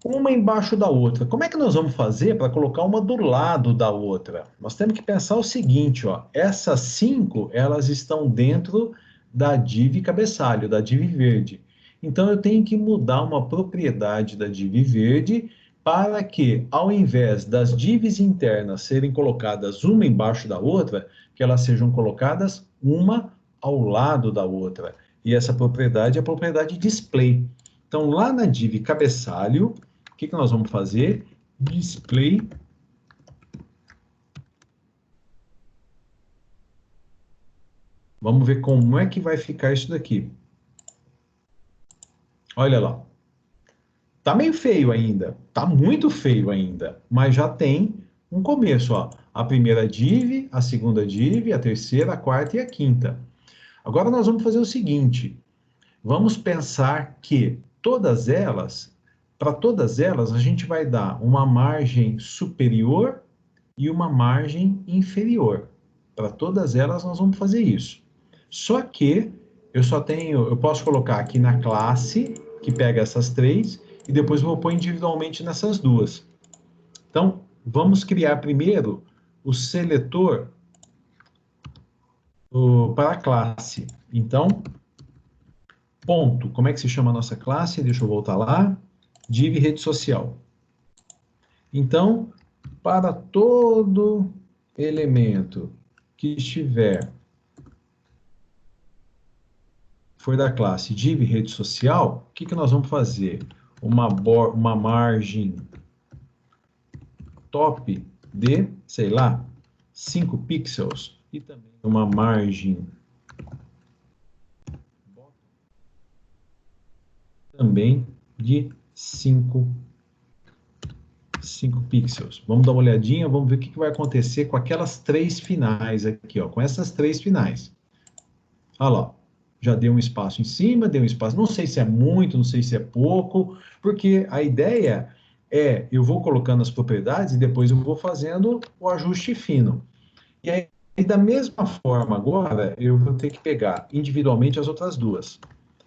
uma embaixo da outra. Como é que nós vamos fazer para colocar uma do lado da outra? Nós temos que pensar o seguinte, ó, essas 5, elas estão dentro da div cabeçalho, da div verde. Então, eu tenho que mudar uma propriedade da div verde para que, ao invés das divs internas serem colocadas uma embaixo da outra, que elas sejam colocadas uma ao lado da outra. E essa propriedade é a propriedade display. Então, lá na div cabeçalho, o que nós vamos fazer? Display Vamos ver como é que vai ficar isso daqui. Olha lá. Tá meio feio ainda, tá muito feio ainda, mas já tem um começo, ó. A primeira div, a segunda div, a terceira, a quarta e a quinta. Agora nós vamos fazer o seguinte, vamos pensar que para todas elas, a gente vai dar uma margem superior e uma margem inferior. Para todas elas, nós vamos fazer isso. Só que eu posso colocar aqui na classe, que pega essas três, e depois vou pôr individualmente nessas duas. Então, vamos criar primeiro o seletor para a classe. Então, ponto. Como é que se chama a nossa classe? Deixa eu voltar lá. Div rede social. Então, para todo elemento que estiver for da classe div rede social, o que, que nós vamos fazer? Uma margem top de, sei lá, 5 pixels e também uma margem também de 5 pixels. Vamos dar uma olhadinha, vamos ver o que vai acontecer com aquelas três finais aqui, ó, com essas três finais. Olha lá, já deu um espaço em cima, deu um espaço, não sei se é muito, não sei se é pouco, porque a ideia é, eu vou colocando as propriedades e depois eu vou fazendo o ajuste fino. E aí, da mesma forma agora, eu vou ter que pegar individualmente as outras duas.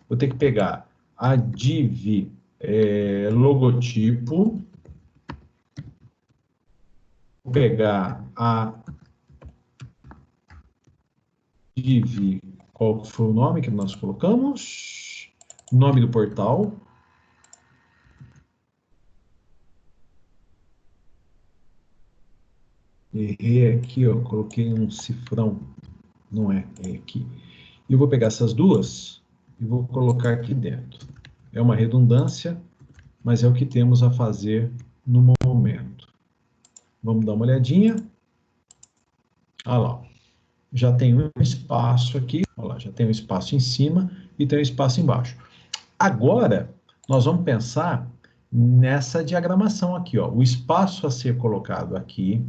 Vou ter que pegar a div logotipo, vou pegar a div, qual foi o nome que nós colocamos? Nome do portal. Errei aqui, ó, coloquei um cifrão, não é aqui. E eu vou pegar essas duas e vou colocar aqui dentro. É uma redundância, mas é o que temos a fazer no momento. Vamos dar uma olhadinha. Olha lá, já tem um espaço aqui, olha lá, já tem um espaço em cima e tem um espaço embaixo. Agora, nós vamos pensar nessa diagramação aqui, ó, o espaço a ser colocado aqui,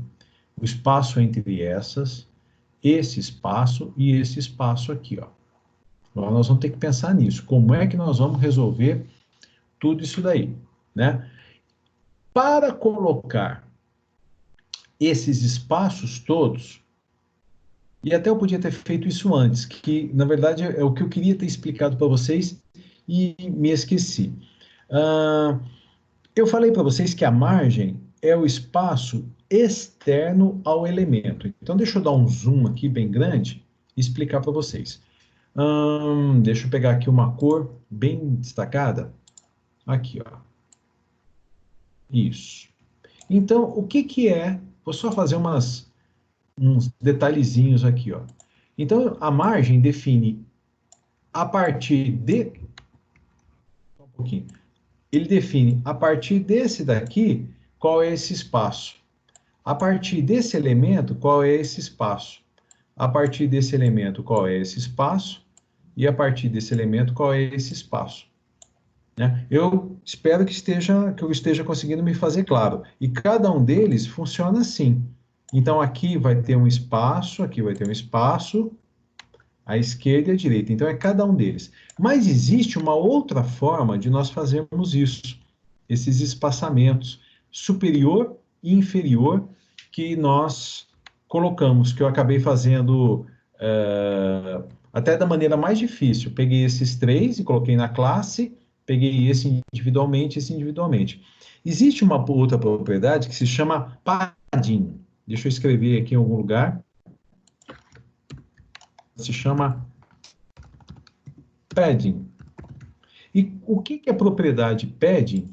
o espaço entre essas, esse espaço e esse espaço aqui, ó. Agora nós vamos ter que pensar nisso. Como é que nós vamos resolver tudo isso daí, né? Para colocar esses espaços todos, e até eu podia ter feito isso antes, que na verdade é o que eu queria ter explicado para vocês e me esqueci. Eu falei para vocês que a margem é o espaço externo ao elemento. Então, deixa eu dar um zoom aqui bem grande e explicar para vocês. Deixa eu pegar aqui uma cor bem destacada. Aqui, ó. Isso. Então, o que que é? Vou só fazer uns detalhezinhos aqui, ó. Então, a margem define a partir de... Um pouquinho. Ele define a partir desse daqui, qual é esse espaço. A partir desse elemento, qual é esse espaço. A partir desse elemento, qual é esse espaço. E a partir desse elemento, qual é esse espaço. Né? Eu espero que eu esteja conseguindo me fazer claro. E cada um deles funciona assim. Então, aqui vai ter um espaço, aqui vai ter um espaço, à esquerda e à direita. Então, é cada um deles. Mas existe uma outra forma de nós fazermos isso, esses espaçamentos superior e inferior que nós colocamos, que eu acabei fazendo até da maneira mais difícil. Peguei esses três e coloquei na classe, peguei esse individualmente. Existe uma outra propriedade que se chama padding. Deixa eu escrever aqui em algum lugar. Se chama padding. E o que é propriedade padding?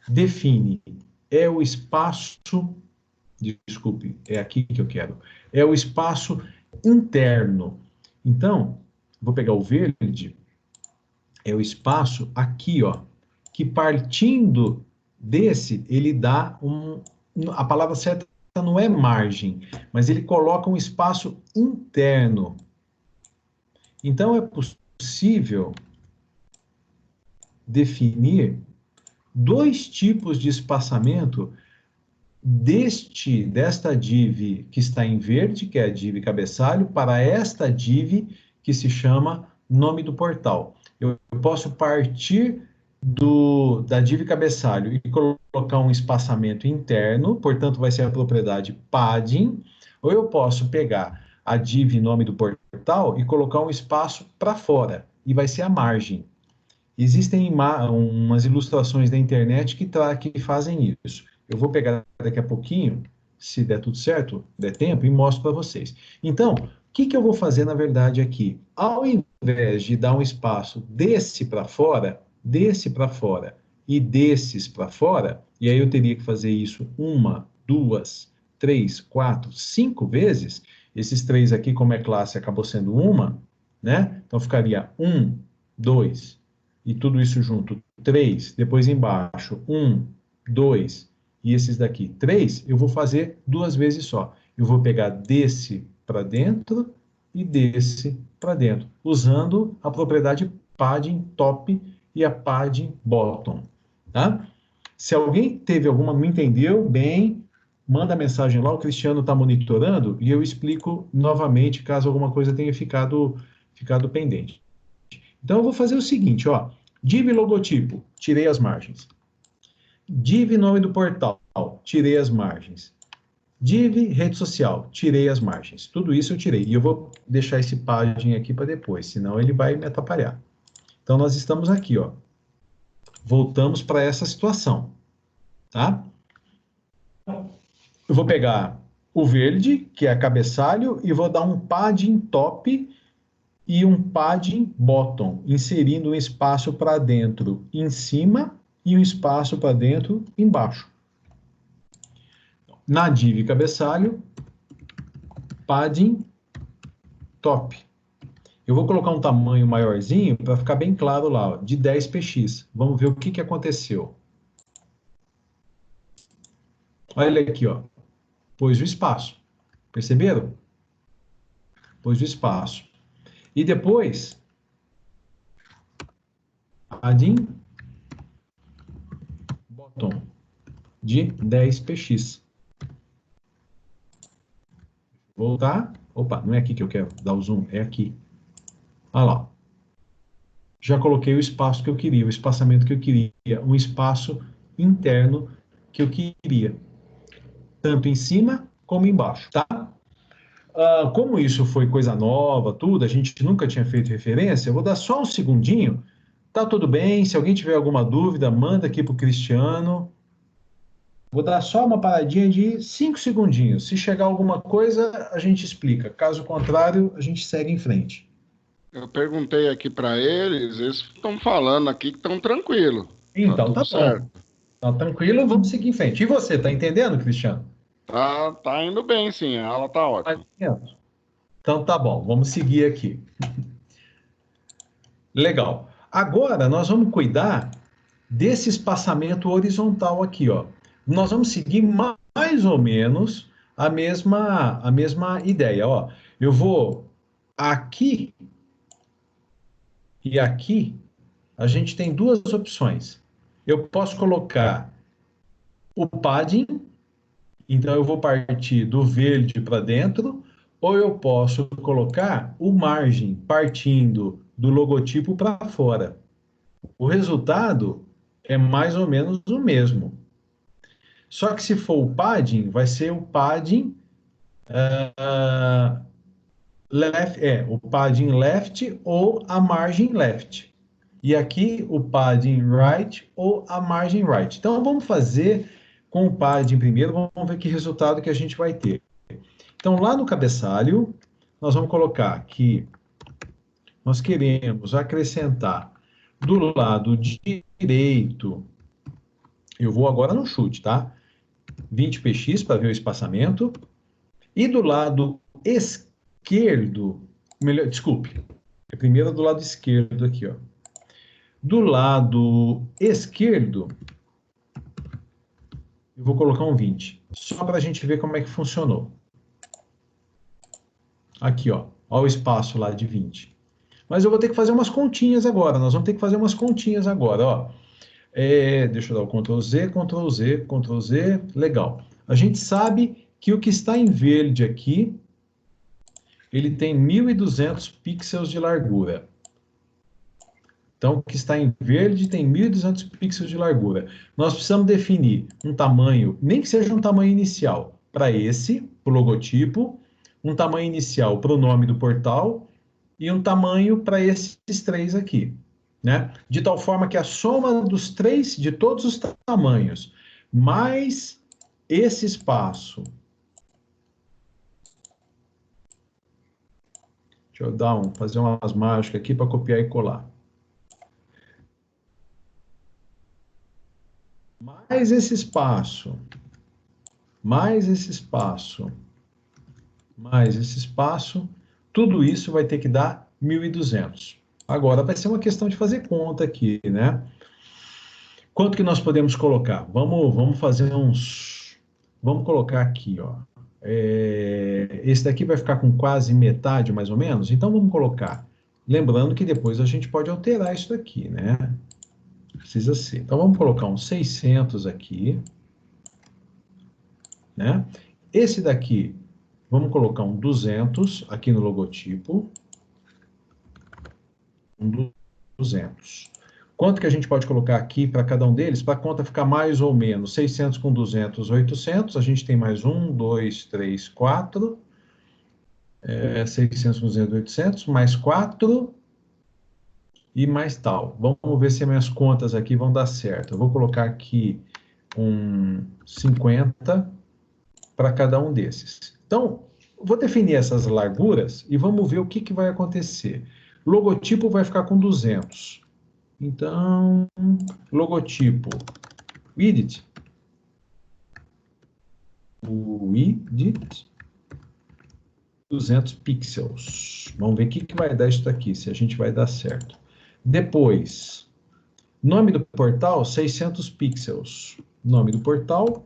Define, é o espaço, desculpe, é aqui que eu quero, é o espaço interno. Então, vou pegar o verde, é o espaço aqui, ó, que partindo desse, ele dá a palavra certa não é margem, mas ele coloca um espaço interno. Então, é possível definir dois tipos de espaçamento desta div que está em verde, que é a div cabeçalho, para esta div que se chama nome do portal. Eu posso partir da div cabeçalho e colocar um espaçamento interno, portanto vai ser a propriedade padding, ou eu posso pegar a div nome do portal e colocar um espaço para fora, e vai ser a margem. Existem umas ilustrações da internet que fazem isso. Eu vou pegar daqui a pouquinho, se der tudo certo, der tempo, e mostro para vocês. Então, o que eu vou fazer, na verdade, aqui? Ao invés de dar um espaço desse para fora e desses para fora, e aí eu teria que fazer isso 1, 2, 3, 4, 5 vezes, esses 3 aqui, como é classe, acabou sendo uma, né? Então, ficaria 1, 2, e tudo isso junto, 3, depois embaixo, 1, 2, e esses daqui, 3, eu vou fazer 2 vezes só. Eu vou pegar desse para dentro e desse para dentro, usando a propriedade padding top e a padding bottom, tá? Se alguém me entendeu bem, manda mensagem lá, o Cristiano está monitorando e eu explico novamente caso alguma coisa tenha ficado pendente. Então, eu vou fazer o seguinte, ó, div logotipo, tirei as margens. Div nome do portal, tirei as margens. Div rede social, tirei as margens. Tudo isso eu tirei. E eu vou deixar esse padding aqui para depois, senão ele vai me atrapalhar. Então, nós estamos aqui, ó. Voltamos para essa situação, tá? Eu vou pegar o verde, que é cabeçalho, e vou dar um padding top e um padding bottom, inserindo um espaço para dentro em cima e um espaço para dentro embaixo. Na div cabeçalho, padding top. Eu vou colocar um tamanho maiorzinho para ficar bem claro lá, ó, de 10 px. Vamos ver o que aconteceu. Olha aqui, ó. Pôs o espaço. Perceberam? Pôs o espaço. E depois, padding bottom de 10 px. Voltar. Opa, não é aqui que eu quero dar o zoom, é aqui. Olha lá. Já coloquei o espaço que eu queria, o espaçamento que eu queria, um espaço interno que eu queria, tanto em cima como embaixo, tá? Como isso foi coisa nova, tudo, a gente nunca tinha feito referência, eu vou dar só um segundinho, tá tudo bem, se alguém tiver alguma dúvida, manda aqui para o Cristiano. Vou dar só uma paradinha de 5 segundinhos. Se chegar alguma coisa, a gente explica. Caso contrário, a gente segue em frente. Eu perguntei aqui para eles estão falando aqui que estão tranquilo. Então, tudo tá certo. bom. Então, tranquilo, vamos seguir em frente. E você, tá entendendo, Cristiano? Tá indo bem, sim. A aula tá ótima. Então, tá bom. Vamos seguir aqui. Legal. Agora, nós vamos cuidar desse espaçamento horizontal aqui, ó. Nós vamos seguir mais ou menos a mesma ideia, ó. Eu vou aqui e aqui, a gente tem duas opções. Eu posso colocar o padding, então eu vou partir do verde para dentro, ou eu posso colocar o margem partindo do logotipo para fora. O resultado é mais ou menos o mesmo. Só que se for o padding, vai ser o padding o padding left ou a margem left. E aqui o padding right ou a margem right. Então vamos fazer com o padding primeiro, vamos ver que resultado que a gente vai ter. Então lá no cabeçalho, nós vamos colocar que nós queremos acrescentar do lado direito, eu vou agora no chute, tá? 20 px para ver o espaçamento. E do lado esquerdo, desculpe, é primeiro do lado esquerdo aqui, ó. Do lado esquerdo, eu vou colocar um 20, só para a gente ver como é que funcionou. Aqui, ó, o espaço lá de 20. Mas eu vou ter que fazer umas continhas agora. Nós vamos ter que fazer umas continhas agora, ó. Deixa eu dar o Ctrl Z, Ctrl Z, Ctrl Z. Legal. A gente sabe que o que está em verde aqui, ele tem 1.200 pixels de largura. Então, o que está em verde tem 1.200 pixels de largura. Nós precisamos definir um tamanho, nem que seja um tamanho inicial, para esse, para o logotipo, um tamanho inicial para o nome do portal e um tamanho para esses três aqui, né? De tal forma que a soma dos três, de todos os tamanhos, mais esse espaço. Deixa eu fazer umas mágicas aqui para copiar e colar. Mais esse espaço, mais esse espaço, mais esse espaço, tudo isso vai ter que dar 1.200. Agora vai ser uma questão de fazer conta aqui, né? Quanto que nós podemos colocar? Vamos fazer uns... Vamos colocar aqui, ó. Esse daqui vai ficar com quase metade, mais ou menos. Então, vamos colocar. Lembrando que depois a gente pode alterar isso daqui, né? Precisa ser. Então, vamos colocar uns 600 aqui, né? Esse daqui, vamos colocar um 200 aqui no logotipo. Um 200. Quanto que a gente pode colocar aqui para cada um deles? Para a conta ficar mais ou menos 600 com 200, 800. A gente tem mais 1, 2, 3, 4. 600 com 200, 800. Mais 4. E mais tal. Vamos ver se minhas contas aqui vão dar certo. Eu vou colocar aqui um 50 para cada um desses. Então, vou definir essas larguras e vamos ver o que vai acontecer. Logotipo vai ficar com 200. Então, logotipo, width, width, 200 pixels. Vamos ver o que vai dar isso daqui, se a gente vai dar certo. Depois, nome do portal, 600 pixels. Nome do portal,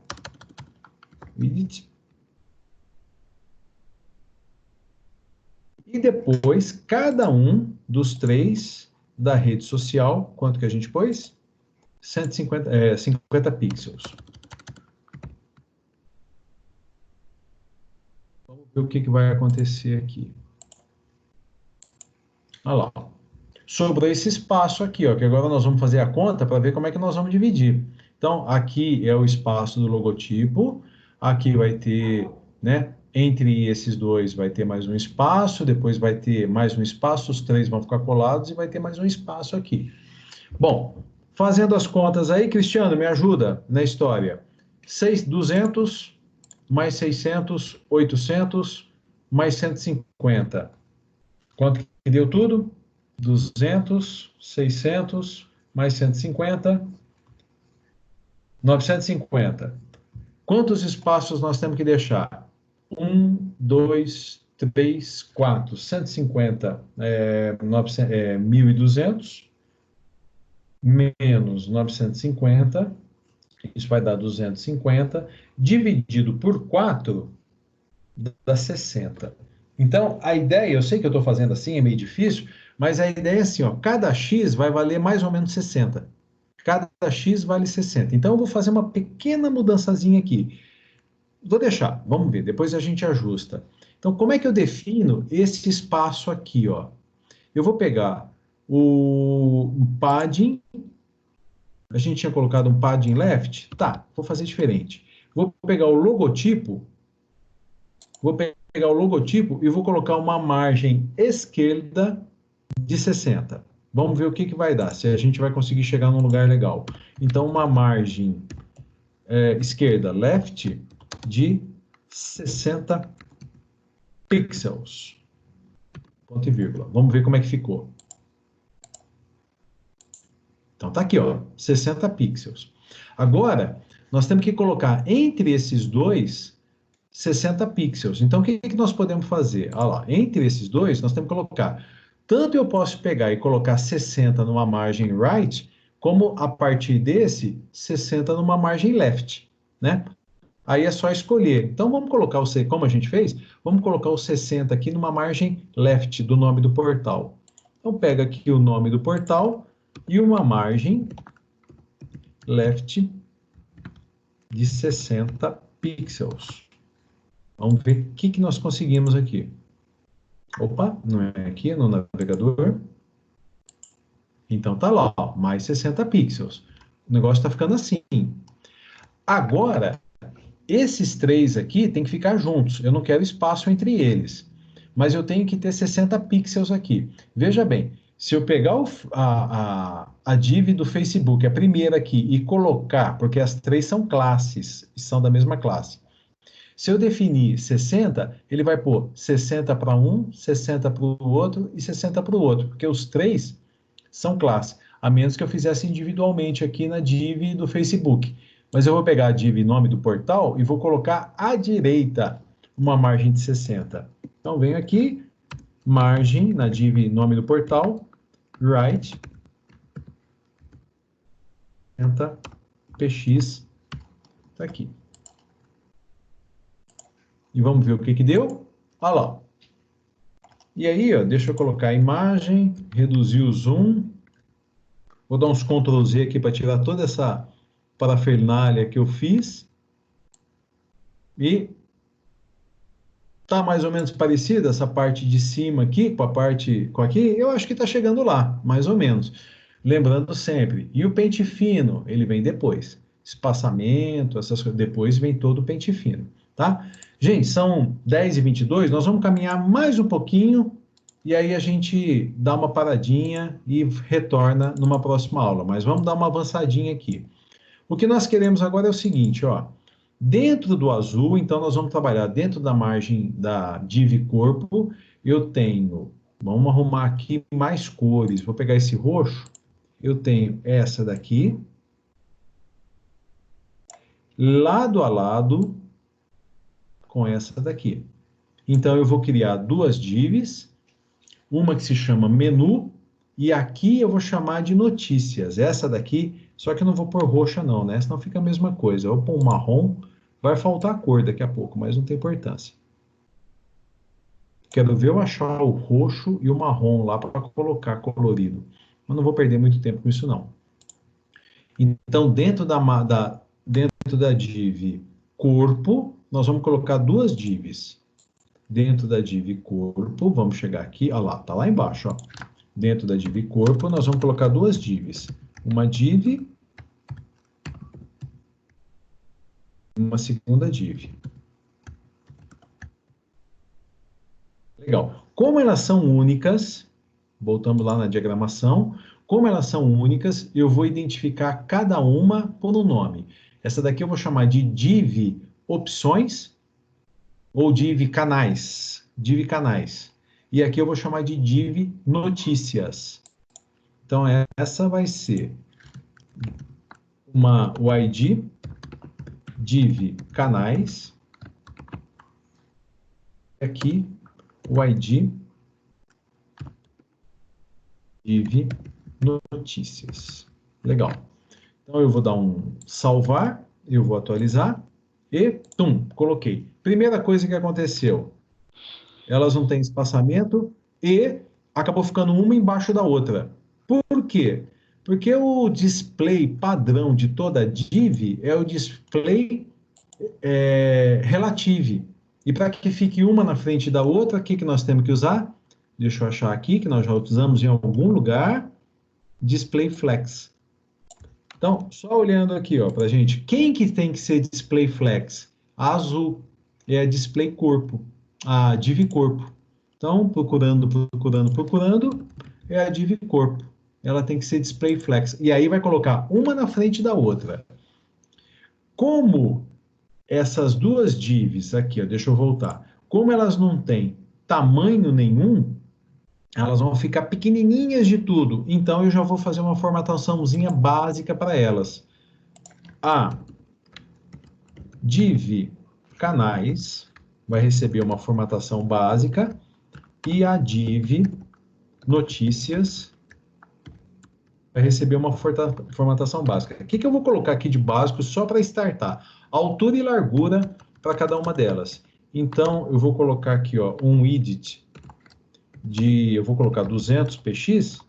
width. E depois, cada um dos três da rede social, quanto que a gente pôs? 50 pixels. Vamos ver o que vai acontecer aqui. Olha lá. Sobrou esse espaço aqui, ó, que agora nós vamos fazer a conta para ver como é que nós vamos dividir. Então, aqui é o espaço do logotipo, aqui vai ter, né, entre esses dois vai ter mais um espaço, depois vai ter mais um espaço, os três vão ficar colados e vai ter mais um espaço aqui. Bom, fazendo as contas aí, Cristiano, me ajuda na história. 200 mais 600, 800 mais 150. Quanto que deu tudo? 200, 600 mais 150, 950. Quantos espaços nós temos que deixar? 1, 2, 3, 4. 150 1.200 menos 950, isso vai dar 250, dividido por 4, dá 60. Então, a ideia, eu sei que eu estou fazendo assim, é meio difícil, mas a ideia é assim, ó, cada X vai valer mais ou menos 60. Cada X vale 60. Então, eu vou fazer uma pequena mudançazinha aqui. Vou deixar, vamos ver, depois a gente ajusta. Então, como é que eu defino esse espaço aqui, ó? Eu vou pegar o padding, a gente tinha colocado um padding left? Tá, vou fazer diferente. Vou pegar o logotipo, e vou colocar uma margem esquerda de 60. Vamos ver o que vai dar, se a gente vai conseguir chegar num lugar legal. Então, uma margem esquerda, left, de 60 pixels. Ponto e vírgula. Vamos ver como é que ficou. Então, tá aqui, ó, 60 pixels. Agora, nós temos que colocar entre esses dois 60 pixels. Então, o que nós podemos fazer? Olha lá, entre esses dois, nós temos que colocar... Tanto eu posso pegar e colocar 60 numa margem right, como a partir desse, 60 numa margem left, né? Aí é só escolher. Então, vamos colocar como a gente fez, vamos colocar o 60 aqui numa margem left do nome do portal. Então, pega aqui o nome do portal e uma margem left de 60 pixels. Vamos ver o que nós conseguimos aqui. Opa, não é aqui, no navegador. Então tá lá, ó, mais 60 pixels. O negócio está ficando assim. Agora, esses três aqui tem que ficar juntos. Eu não quero espaço entre eles. Mas eu tenho que ter 60 pixels aqui. Veja bem, se eu pegar a div do Facebook, a primeira aqui, e colocar, porque as três são classes, são da mesma classe. Se eu definir 60, ele vai pôr 60 para um, 60 para o outro e 60 para o outro, porque os três são classe, a menos que eu fizesse individualmente aqui na div do Facebook. Mas eu vou pegar a div nome do portal e vou colocar à direita uma margem de 60. Então, venho aqui, margem na div nome do portal, right, 60 px, está aqui. E vamos ver o que deu. Olha lá. E aí, ó, deixa eu colocar a imagem, reduzir o zoom. Vou dar uns Ctrl Z aqui para tirar toda essa parafernália que eu fiz. E tá mais ou menos parecida essa parte de cima aqui com a parte com aqui. Eu acho que está chegando lá, mais ou menos. Lembrando sempre. E o pente fino, ele vem depois. Espaçamento, essas coisas. Depois vem todo o pente fino, tá? Gente, são 10h22, nós vamos caminhar mais um pouquinho e aí a gente dá uma paradinha e retorna numa próxima aula. Mas vamos dar uma avançadinha aqui. O que nós queremos agora é o seguinte, ó. Dentro do azul, então nós vamos trabalhar dentro da margem da div corpo. Eu tenho, vamos arrumar aqui mais cores. Vou pegar esse roxo. Eu tenho essa daqui. Lado a lado com essa daqui. Então, eu vou criar duas divs, uma que se chama menu, e aqui eu vou chamar de notícias. Essa daqui, só que eu não vou pôr roxa não, né? Senão fica a mesma coisa. Eu vou pôr um marrom, vai faltar cor daqui a pouco, mas não tem importância. Quero ver eu achar o roxo e o marrom lá para colocar colorido. Mas não vou perder muito tempo com isso não. Então, dentro da div corpo, nós vamos colocar duas divs. Dentro da div corpo, vamos chegar aqui, olha lá, tá lá embaixo, ó. Dentro da div corpo, nós vamos colocar duas divs. Uma div, uma segunda div. Legal. Como elas são únicas, voltamos lá na diagramação, como elas são únicas, eu vou identificar cada uma por um nome. Essa daqui eu vou chamar de div opções, ou div canais, E aqui eu vou chamar de div notícias. Então, essa vai ser o ID div canais. Aqui, o ID div notícias. Legal. Então, eu vou dar um salvar, eu vou atualizar. E, coloquei. Primeira coisa que aconteceu, elas não têm espaçamento e acabou ficando uma embaixo da outra. Por quê? Porque o display padrão de toda div é o display relative. E para que fique uma na frente da outra, o que nós temos que usar? Deixa eu achar aqui, que nós já usamos em algum lugar, display flex. Então, só olhando aqui, ó, para a gente, quem que tem que ser display flex? A azul é a display corpo, a div corpo. Então, procurando, é a div corpo. Ela tem que ser display flex. E aí vai colocar uma na frente da outra. Como essas duas divs aqui, ó, deixa eu voltar. Como elas não têm tamanho nenhum, elas vão ficar pequenininhas de tudo. Então, eu já vou fazer uma formataçãozinha básica para elas. A div canais vai receber uma formatação básica e a div notícias vai receber uma formatação básica. O que eu vou colocar aqui de básico só para startar? Altura e largura para cada uma delas. Então, eu vou colocar aqui, ó, um width eu vou colocar 200 px,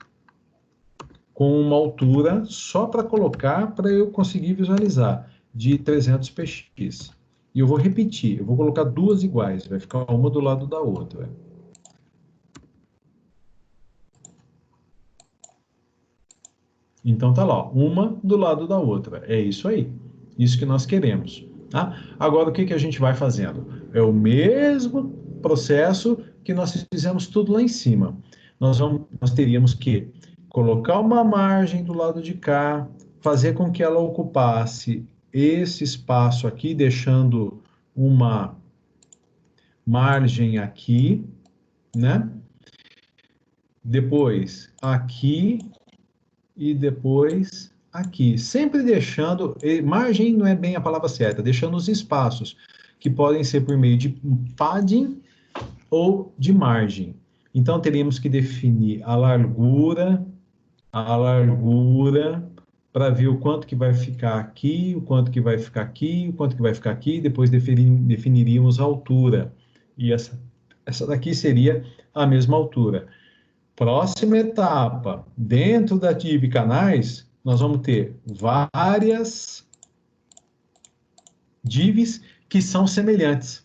com uma altura, só para colocar, para eu conseguir visualizar, de 300 px. E eu vou repetir, eu vou colocar duas iguais, vai ficar uma do lado da outra. Então tá lá, uma do lado da outra. É isso aí. Isso que nós queremos. Tá? Agora o que a gente vai fazendo? É o mesmo processo que nós fizemos tudo lá em cima. Nós teríamos que colocar uma margem do lado de cá, fazer com que ela ocupasse esse espaço aqui, deixando uma margem aqui, né? Depois aqui e depois aqui. Sempre deixando, margem não é bem a palavra certa, deixando os espaços, que podem ser por meio de padding ou de margem. Então, teríamos que definir a largura para ver o quanto que vai ficar aqui, o quanto que vai ficar aqui, o quanto que vai ficar aqui, depois definiríamos a altura. E essa daqui seria a mesma altura. Próxima etapa, dentro da div canais, nós vamos ter várias divs que são semelhantes.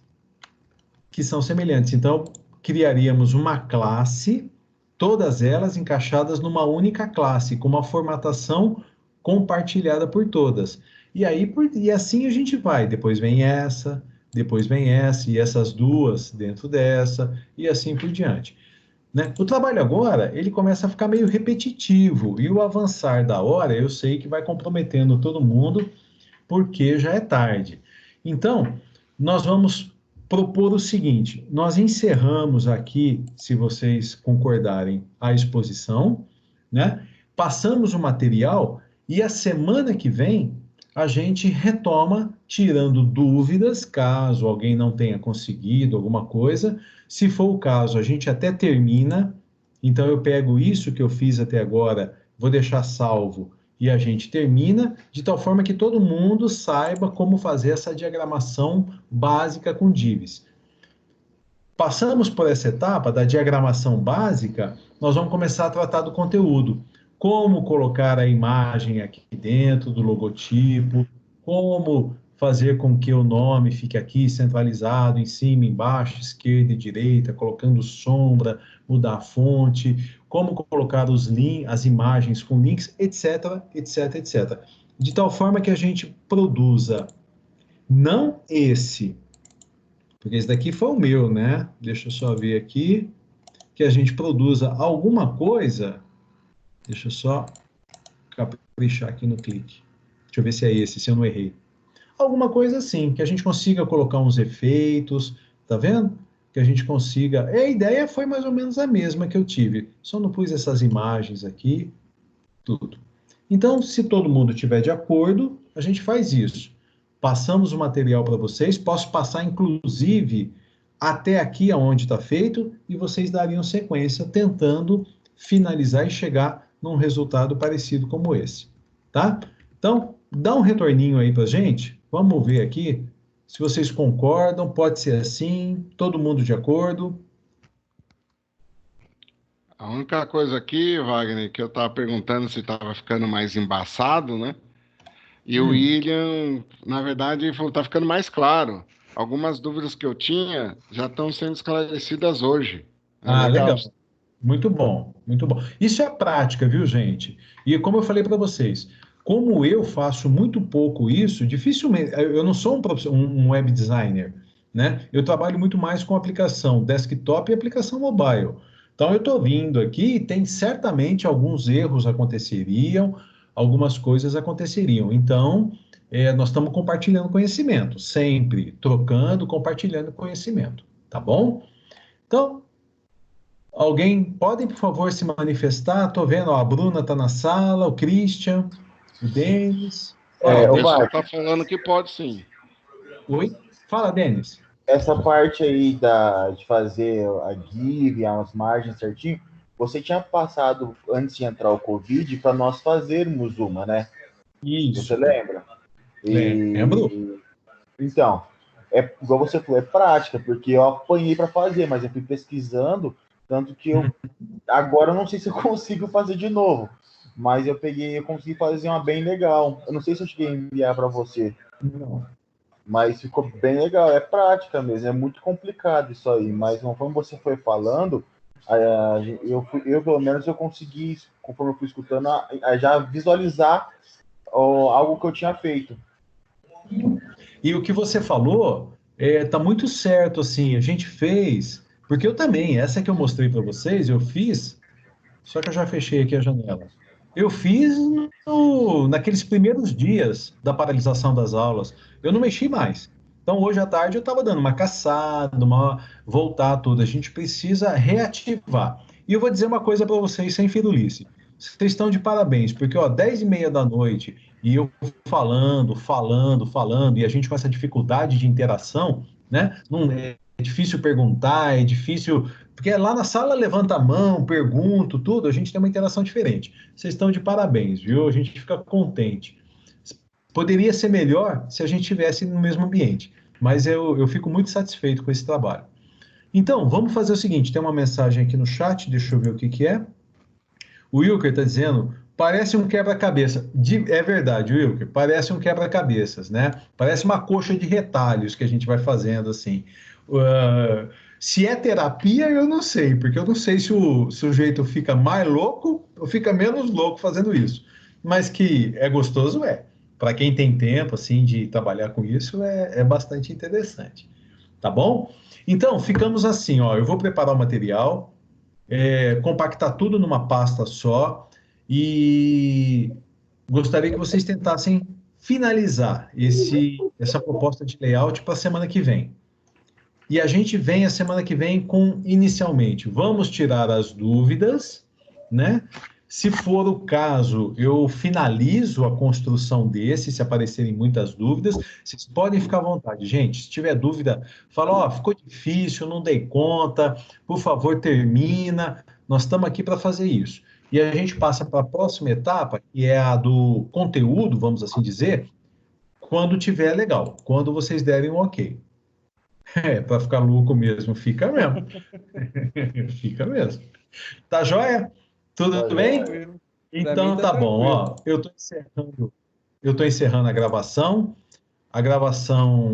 Então, criaríamos uma classe, todas elas encaixadas numa única classe, com uma formatação compartilhada por todas. E assim a gente vai. Depois vem essa, e essas duas dentro dessa, e assim por diante. Né? O trabalho agora, ele começa a ficar meio repetitivo, e o avançar da hora, eu sei que vai comprometendo todo mundo, porque já é tarde. Então, nós vamos propor o seguinte, nós encerramos aqui, se vocês concordarem, a exposição, né? Passamos o material, e a semana que vem, a gente retoma, tirando dúvidas, caso alguém não tenha conseguido alguma coisa. Se for o caso, a gente até termina. Então, eu pego isso que eu fiz até agora, vou deixar salvo e a gente termina, de tal forma que todo mundo saiba como fazer essa diagramação básica com divs. Passamos por essa etapa da diagramação básica, nós vamos começar a tratar do conteúdo. Como colocar a imagem aqui dentro do logotipo, como fazer com que o nome fique aqui centralizado, em cima, embaixo, esquerda e direita, colocando sombra, mudar a fonte, como colocar as imagens com links, etc, etc, etc. De tal forma que a gente produza, não esse, porque esse daqui foi o meu, né? Deixa eu só ver aqui, que a gente produza alguma coisa. Deixa eu só caprichar aqui no clique. Deixa eu ver se é esse, se eu não errei. Alguma coisa assim, que a gente consiga colocar uns efeitos, tá vendo? Que a gente consiga... A ideia foi mais ou menos a mesma que eu tive, só não pus essas imagens aqui, tudo. Então, se todo mundo estiver de acordo, a gente faz isso. Passamos o material para vocês, posso passar, inclusive, até aqui aonde está feito, e vocês dariam sequência, tentando finalizar e chegar num resultado parecido como esse, tá? Então, dá um retorninho aí para gente, vamos ver aqui se vocês concordam, pode ser assim, todo mundo de acordo. A única coisa aqui, Wagner, que eu estava perguntando se estava ficando mais embaçado, né? E o William, na verdade, falou, tá ficando mais claro. Algumas dúvidas que eu tinha já estão sendo esclarecidas hoje. Legal. Muito bom, muito bom. Isso é a prática, viu, gente? E como eu falei para vocês, como eu faço muito pouco isso, dificilmente, eu não sou um web designer, né? Eu trabalho muito mais com aplicação desktop e aplicação mobile. Então, eu estou vindo aqui e tem certamente alguns erros aconteceriam, algumas coisas aconteceriam. Então, nós estamos compartilhando conhecimento, sempre trocando, compartilhando conhecimento, tá bom? Então, alguém pode, por favor, se manifestar? Estou vendo, ó, a Bruna está na sala, o Christian, o Denis. O pessoal está falando que pode sim. Oi? Fala, Denis. Essa parte aí de fazer a div, as margens certinho, você tinha passado, antes de entrar o Covid, para nós fazermos uma, né? Isso. Você lembra? Lembro. Então, igual você falou, é prática, porque eu apanhei para fazer, mas eu fui pesquisando, Tanto que agora eu não sei se eu consigo fazer de novo, mas eu consegui fazer uma bem legal. Eu não sei se eu cheguei a enviar para você, Não. mas ficou bem legal. É prática mesmo, é muito complicado isso aí, mas conforme você foi falando, eu pelo menos eu consegui, conforme eu fui escutando, a já visualizar algo que eu tinha feito. E o que você falou tá muito certo, assim, a gente fez, porque eu também, essa que eu mostrei para vocês, eu fiz, só que eu já fechei aqui a janela. Eu fiz naqueles primeiros dias da paralisação das aulas. Eu não mexi mais. Então, hoje à tarde eu estava dando uma caçada, voltar tudo. A gente precisa reativar. E eu vou dizer uma coisa para vocês sem firulice. Vocês estão de parabéns, porque, ó, 10h30 da noite, e eu falando, e a gente com essa dificuldade de interação, né? Não é difícil perguntar, é difícil porque lá na sala levanta a mão, pergunto, tudo, a gente tem uma interação diferente. Vocês estão de parabéns, viu? A gente fica contente. Poderia ser melhor se a gente estivesse no mesmo ambiente, mas eu fico muito satisfeito com esse trabalho. Então, vamos fazer o seguinte: tem uma mensagem aqui no chat, deixa eu ver o que que é. O Wilker está dizendo, parece um quebra-cabeça. É verdade, Wilker, parece um quebra-cabeças, né? Parece uma coxa de retalhos que a gente vai fazendo assim. Se é terapia, eu não sei, porque eu não sei se o sujeito fica mais louco ou fica menos louco fazendo isso. Mas que é gostoso, é. Para quem tem tempo, assim, de trabalhar com isso, é bastante interessante. Tá bom? Então, ficamos assim, ó. Eu vou preparar o material, compactar tudo numa pasta só e gostaria que vocês tentassem finalizar essa proposta de layout para a semana que vem. E a gente vem a semana que vem com, inicialmente, vamos tirar as dúvidas, né? Se for o caso, eu finalizo a construção desse, se aparecerem muitas dúvidas, vocês podem ficar à vontade. Gente, se tiver dúvida, fala, ó, ficou difícil, não dei conta, por favor, termina. Nós estamos aqui para fazer isso. E a gente passa para a próxima etapa, que é a do conteúdo, vamos assim dizer, quando tiver legal, quando vocês derem um ok. Para ficar louco mesmo, fica mesmo. Fica mesmo. Tá joia? Tudo Tá bem? joia. Pra mim Então tá tá bom, tranquilo. ó. Eu tô encerrando a gravação. A gravação